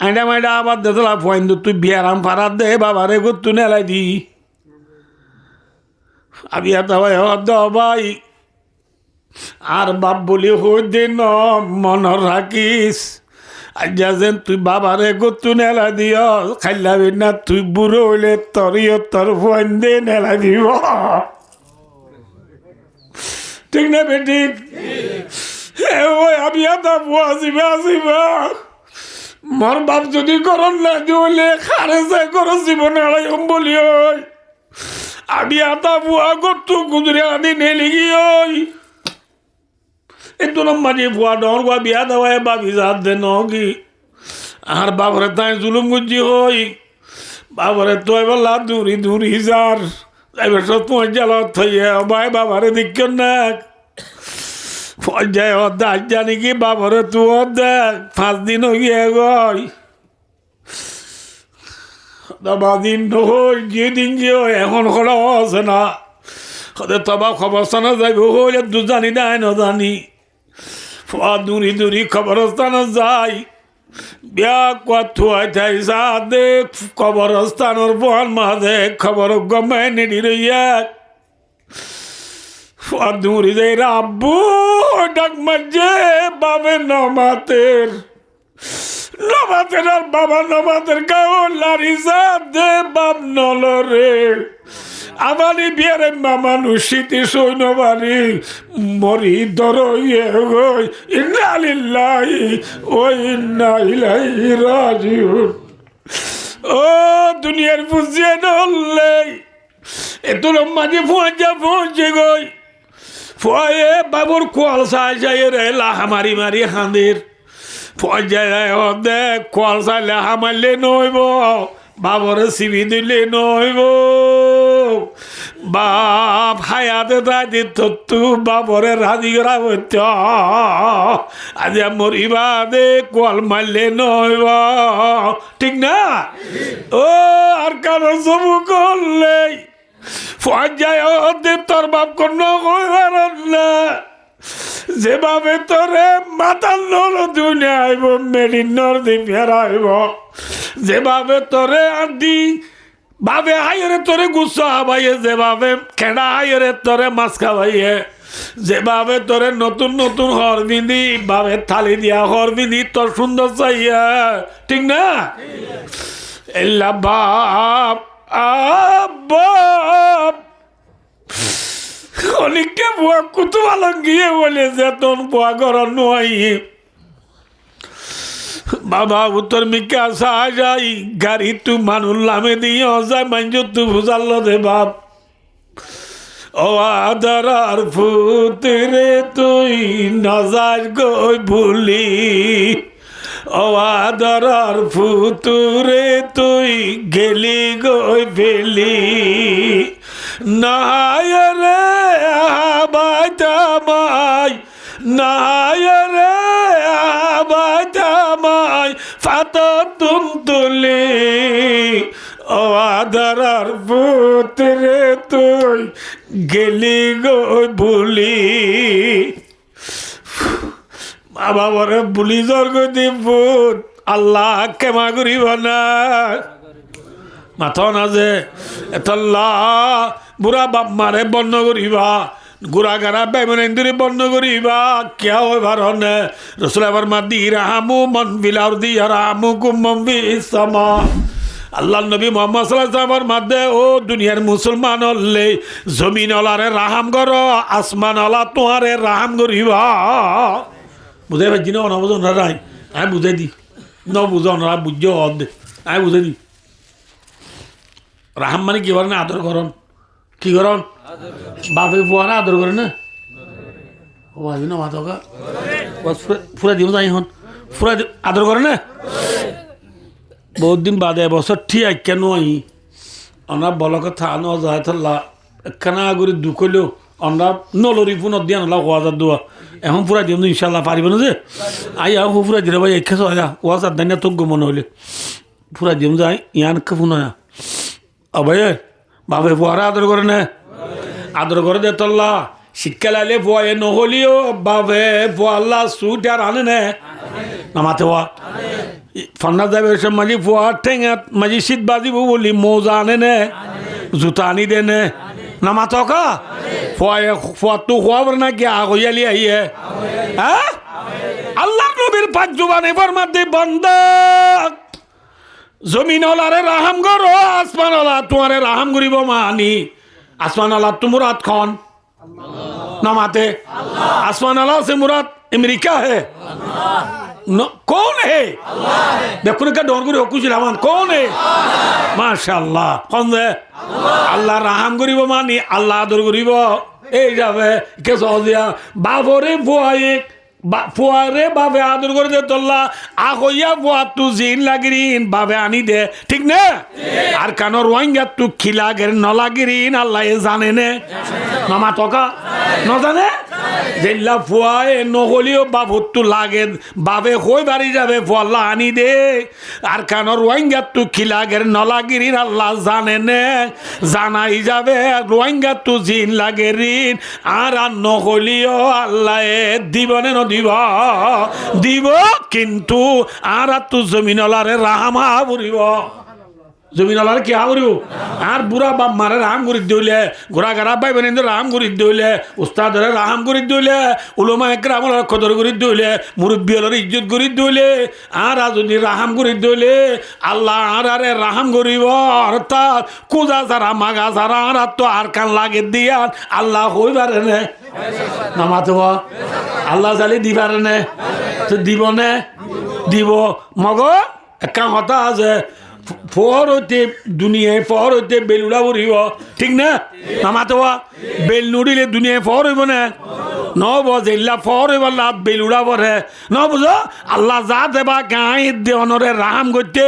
আইডা মাইডা আবার দেখলা ফোন দে তুই বিয়ারাম পারাত দে বাবারে গত্তু নেলাই দি আমি এত ভাই হদ দাও ভাই আর বাপ বলি হই দে ন মন রাখিস আজ যেন তুই বাবারে গত্তু নেলা দিও খাইলাবি না তুই বুড়ো হইলে তরিও তোর ফোন দে নেলা দিব ঠিক না বেটি? আমি এটা আসিবা আসিবা মোর বাপ যদি করন না দিলে খারে যায় কর জীবনে আড়াইম বলি ওই আমি এটা বুয়া করতু গুজরে আনি নেলি গিয়ে একটু নম্বর বুয়া ডর গুয়া বিয়া দেওয়ায় বাবি যাত দে নকি আর বাবরে তাই জুলুম গুজি হই বাবরে তো এবার লাভ দূরি দূরি যার এবার সব তোমার জ্বালা থইয়া ভাই বাবারে দিক না পর্যায়ে অর্ধেক জানি কি বাবরে তু অর্ধেক 5 দিন হয়ে গই 5 দিন হই যেদিন যে এখন করা আছে না ওদের তবা খবরস্থানে যাইব হইলে দু জানি না ন জানি দূরি দূরি খবরস্থানে যাই বিয়া কুয়াই থাই যা দেখ কবরস্থানের বন মাঝে খবর গমে নিডি রইয়া দূরি যাই রাব্বু ডাক মাঝে বাবে নমাতের আর বাবা নমাতের গাও লারি যা দে বাপ নলরে আমারই বিয়ারে মামানু শীতি সৈন্যবাড়ি মরি ধর ইন্না লিল্লাহি ওয়া ইন্না ইলাইহি রাজিউন। ও দুনিয়ার বুঝিয়ে নলে এতো মাঝে পৌঁছে গই ফয়ে বাবুর কোয়াল চাই যাই রে লাহা মারি মারি হাঁদের পর্যায়ে দেখ কোয়াল চাই লাহা মারলে নইব বাবরে সিবি দিলে নইব বাপ হায়াতে তাই দিত তু বাবরে রাজি করা হইত আজ মরিবা দে কোয়াল মারলে নইব ঠিক না? ও আর কারো সবু করলে পর্যায়ে তোর বাপ কোন না যেভাবে তোরে মাতাল নল দুনিয়া আইব মেডিন নদী ফেরাইব যেভাবে তোরে আদি ভাবে আইরে তোরে গুসা হাবাইয়ে যেভাবে খেড়া আইরে তোরে মাছ খাওয়াইয়ে যেভাবে তোরে নতুন নতুন হর বিঁধি ভাবে থালি দিয়া হর বিঁধি তোর সুন্দর চাইয়া ঠিক না? এল্লা বাপ বাপ অনেককে বুয়া কুতুবালং গিয়ে বলে যে তোর বুয়া ঘর নয় বাবা উত্তর মিকা সাহাযাই গাড়ি তু মানুষ লামে দিয়ে অজায় মাঞ্জ তু বুঝাল দে বাপ ও আদার ফুতরে তুই নজার গই ভুলি ও আদার ফুতুরে তুই গেলি গই ফেলি নাহায়রে আবাইতামাই নাহায়রে আবাইতামাই ফাততুম তুলি ও আদার ফুতরে তুই গেলি গই ভুলি বাবা বরে বুলি জর্গদি ফুট আল্লাহ কেমা করিব না মাথা না যে এতল্লা বুড়া বাপ মারে বন্য করিবা গুড়াগারা বেমনেন্দ্রি বন্ধ করিবা কেউ এবার হনে রসুল এবার মাদি রাহামু মন বিলার দিয়া রাহামু কুম্মম বিসমা আল্লাহ নবী মোহাম্মদ সাল্লাল্লাহু মাধ্যে ও দুনিয়ার মুসলমান হলে জমিন ওলারে রাহাম কর আসমান ওলা তোমারে রাহাম করিবা বুঝাই পারছি না অনা বুঝো নাই আমি বুঝাই দি ন বুঝো না বুঝছো অর্ধে আমি বুঝাই দি রাহাম মানে কি করেন আদর করন কি করন বাপে পোয়ারা আদর করে না ও ভাবি না মাথা ফুরা দিব যাই হন ফুরা আদর করে না বহুত দিন বাদে এবছর ঠিক কেন আমরা বল কথা আনো যায় থাল্লা একখানা করে দুঃখ হলেও আমরা নলরি পুনর দিয়া নলা ওয়াজ দোয়া এখন ফুরা দিম ইনশাল্লাহ পারিব না যে আই আহ ফুরা দিলে ভাই একে ওয়াজ আর দানিয়া তোক মনে হলে ফুরা দিম যাই ইয়ানকে ফোন ভাই বাপে পোয়ারা আদর করে না আদর করে দে তল্লা শিক্ষা লাইলে পোয়ে নহলিও বাপে পোয়াল্লা সুট আর আনে নে নামাতে হওয়া ফান্না যাবে সব মাঝি পোয়ার ঠেঙাত মাঝি শীত বাজিব বলি মৌজা আনে নে জুতা আনি দে নে নামাত কা পোয়ে পোয়াতো খোয়াবার না কি আগিয়ালি আইয়ে হ্যাঁ আল্লাহ নবীর পাঁচ জুবানে ফরমাতে বান্দা জমিন ওলারে রাহাম করো আসমান ওলা তোমারে রাহাম করিব মানি আসমান আল্লাহ তো मुराद कौन नमाते आसमान अल्लाह से मुराद अमेरिका है कौन है देखो ना क्या डोंगरी कुछ रहमान कौन है माशाल्लाह कौन है अल्लाह राहम करिब मानी अल्लाह आदर करिब এই যাবে কে সহজিয়া বাবরে বুয়ায়ে ফুয়ারে বাবে আদর করে দে তোল্লা আগইয়া বুয়া তু জিন লাগিরিন বাবে আনি দে ঠিক না আর কানো রোহিঙ্গা তু খিলা গের নলাগিরিন আল্লাহ জানে নে মামা তকা ন জানে জেল্লা ফুয়ায়ে নহলিও বাবু তু লাগে বাবে কই বাড়ি যাবে ফুয়াল্লাহ আনি দে আর কানো রোহিঙ্গা তু খিলা গের নলাগিরিন আল্লাহ জানে নে জানাই যাবে রোহিঙ্গা তু জিন লাগেরিন আর নহলিও আল্লাহ দিবনে দিব দিব কিন্তু আর তু জমিনলারে রাহামা বুড়িব জমিনলারে কি হাবুরিব আর বুড়া বাপ মারে রাহাম করি দিলে ঘোড়া গাড়া ভাই বোন রাহাম করি দিলে উস্তাদরে রাহাম করি দিলে উলমা একরামর কদর করি দিলে মুরব্বী হলের ইজ্জত করি দিলে আর যদি রাহাম করি দিলে আল্লাহ আর আরে রাহাম করিব অর্থাৎ কুজা যারা মাগা যারা আর তো আর কান লাগে দিয়া আল্লাহ হই পারে না নামাতে আল্লাহ জালি দিবারে নে তো দিব নে দিব মগ একটা কথা আছে ফর হইতে দুনিয়ায় ফর হইতে বেলুড়া ভরিব ঠিক না নামাতে বেল নুড়িলে দুনিয়ায় ফর হইব না নব জেল্লা ফর হইব লাভ বেলুড়া ভরে ন বুঝো আল্লাহ যা দেবা গাঁয়ের দেওয়ানরে রাহাম করতে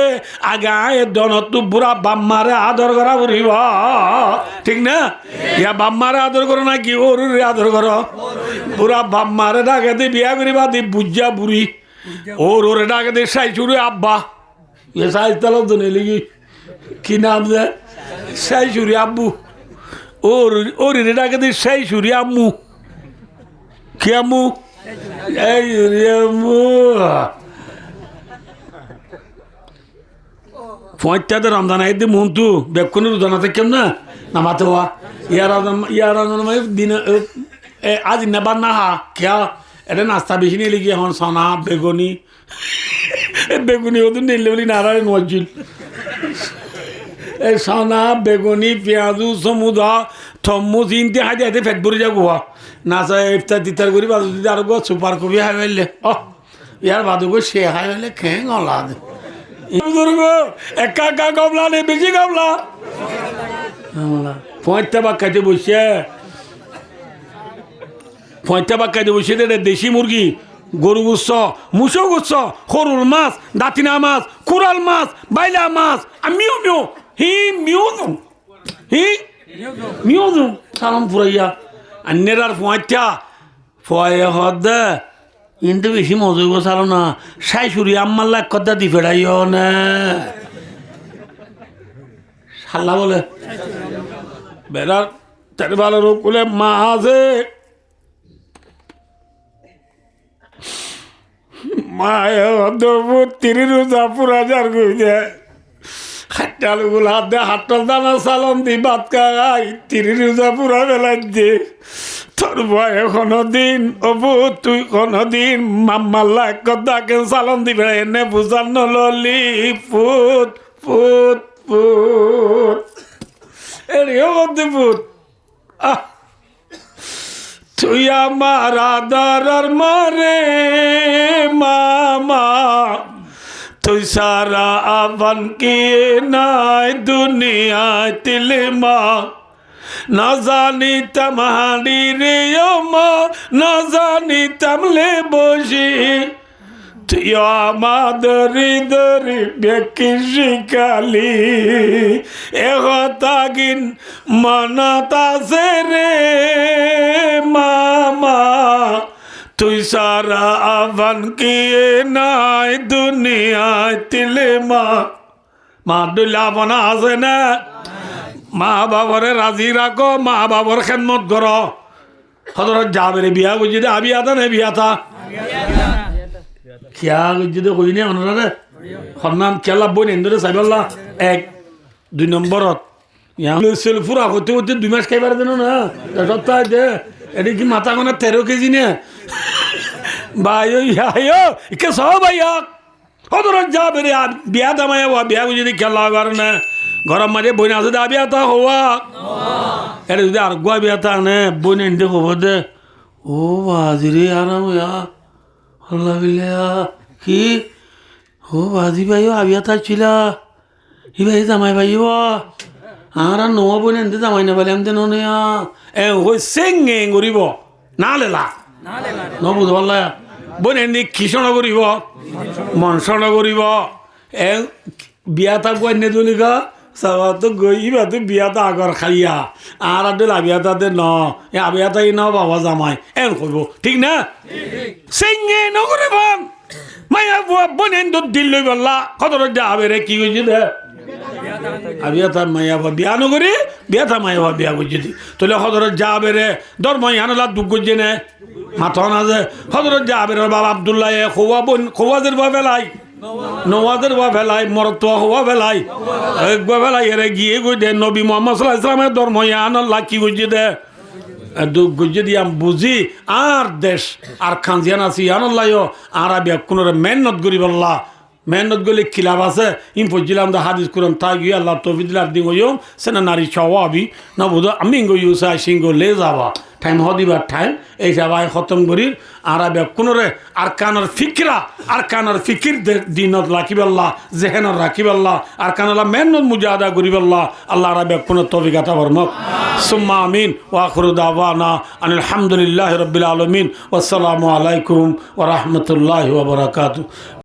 আর গাঁয়ের দেওয়ানত তো বুড়া বাম্মারে আদর করা ভরিব ঠিক না ইয়া বাম্মারে আদর করো না কি ওর আদর করো বুড়া বাম্মারে ডাকে দিয়ে বিয়া করিবা দি বুঝা বুড়ি ওর ওরে ডাকে দিয়ে সাইচুরে আব্বা ये साइज तलब तो नहीं लगी कि नाम से सही शुरी अब्बू और रेडा कहते सही शुरी अम्मू क्या अम्मू अम्मू पहुंचता तो रमजान आई थी मुंह तू बेको ने रुदाना था क्यों ना नमाते हुआ यार में दिन आज नबा ना हा क्या এটা নাস্তা বেশি নিয়ে লিখি এখন সোনা বেগুনি বেগুনি ওদের নিলে বলি নারায়ণ মজ্জিল এই সোনা বেগুনি পেঁয়াজু সমুদা থম্মু চিনতে হাইতে হাইতে ফেট ভরে যাবো না চাই ইফতার তিতার করি বাদু দিতে আর সুপার কবি হাই ফেললে ইয়ার বাদু গো সে হাই ফেললে খেয়ে গলা একা একা গাবলা নেই বেশি গাবলা পঁয়তা বা খাইতে বসে পঁয়তা বাক্কাতে বসে দেশি মুরগি গরু গুচ্ছ মুসো গুচ্ছ সরুর মাছ দাঁতিনা মাছ কুড়াল মাছ বাইলা মাছ মিউ মিউ হি মিউ হি মিউ সালাম ফুরাইয়া আন্যের আর পঁয়তা ফয়ে হদ কিন্তু বেশি মজা গো চালো না সাই সুরি আম্মাল্লা এক কথা দি ফেরাইও না সাল্লা বলে বেড়ার তার ভালো রোগ বলে মা আছে মায়ের রোজা পুরা যার গই দে হাট্টালগুলো হাত দিয়ে হাট্টাল দানা সালাম দি ভাত খাই 30 রোজা পুরা বেলায় দে তোর বয়ে কোনদিন অবু তুই কোনদিন মাম্মাল্লা এক কথাকে সালাম দিবে এনে বুঝার নলি পুত পুত পুত এরিও করতে পুত আহ তুই আমার আদার মারে মামা তুই সারা আবান কি নাই দুনিয়ায় তিলমা না জানিতাম হাড়ি রে মা না জানিতাম লে বসি তুই আমাদের দরি বেকি শিকালি এহতাগিন মনাতাছে রে মামা তুই সারা আবান কি নাই দুনিয়ায় তিলে মা দুলা বনা আছে না মা বাবারে রাজি রাখো মা বাবার খেদমত করো হজরত যাবে রে বিয়া বুঝি দে আবি আতা নে বিয়া থা খিয়া বুঝি দে কই নে অনরে হন্নাম খেলা বই নেন্দরে সাইবাল্লা 1 2 নম্বরত ইয়া সেলফুরা হতে হতে 2 মাস খাইবার দেন না সপ্তাহ দে এটি কি মাথা কোনা 13 কেজি নে ভাই ইয়া কে সব ভাইয়া হজরত যাবে রে বিয়া দামায় বিয়া বুঝি দে খেলা কর না গরম মাঝে বই আছে দা বিয়া তা হওয়া এটা যদি আর গুয়া বিয়া তা নে বই নেন্দে হবো দে ও বাজিরে আরাম ইয়া আল্লাহ বিল্লাহ কি ও বাজি ভাইও আবিয়া তা ছিলা ই ভাই জামাই ভাইও আর নো বই নেন্দে জামাই না বলে আমতে নে এ হই সেঙ্গে গরিব না লেলা ন বুঝ বললা বই নেন্দে কিষণ করিব মনসণ করিব এ বিয়া তা গুয়া নে দলিকা সাবা তো গইবা তো বিয়াটা আগর খাইয়া আর আদল আবিয়াটা দে ন এ আবিয়াটাই ন বাবা জামাই এম কইব ঠিক না সিংহে নগরে বাম মায়া বুয়া বনেন তো দিল লই বললা কতর যাবে রে কি হইছে দে আবিয়াটা মায়া বিয়া নগরে বিয়াটা মায়া বিয়া বুঝি তোলে কতর যাবে রে ধর্ম ইয়ানলা দুঃখ গজে নে মাথন আছে কতর যাবে রে বাবা আব্দুল্লাহ এ খোয়া বন খোয়াদের বাবে লাই নওয়াজের বা ফেলাই মরত হওয়া ফেলাই একবা ফেলাই এরে গিয়ে গই দে নবী মোহাম্মদ সাল্লাল্লাহু আলাইহি ওয়াসাল্লামের ধর্ম ইয়ান আল্লাহ কি গজে দে দুঃখ গজে দিয়াম বুঝি আর দেশ আর খানজিয়ান আছি ইয়ান আল্লাহ আর আবিয়া কোনরে মেহনত করি বল্লা মেহনত গলি খিলাফ আছে ইম ফজিলাম দা হাদিস কুরআন তা গিয়ে আল্লাহ তৌফিক দিলাম দি গয়ম সেনা নারী চাওয়াবি না বুঝো আমি গই উসা সিংগো লে যাবা টাইম হদিবার টাইম এই যাবাই খতম করি আর আবিয়া কোনরে আর কানার ফিকির দিনত রাখিবাল্লাহ জেহেনত রাখিবাল্লাহ আর কানালা মেহনত মুজাহাদা করিবাল্লাহ আল্লাহ আবিয়া কোন তৌফিক আতা ফরমাক সুম্মা আমিন ওয়া আখিরু দাওয়ানা আনিল হামদুলিল্লাহি রাব্বিল আলামিন ওয়াসসালামু আলাইকুম ওয়া রাহমাতুল্লাহি ওয়া বারাকাতুহু।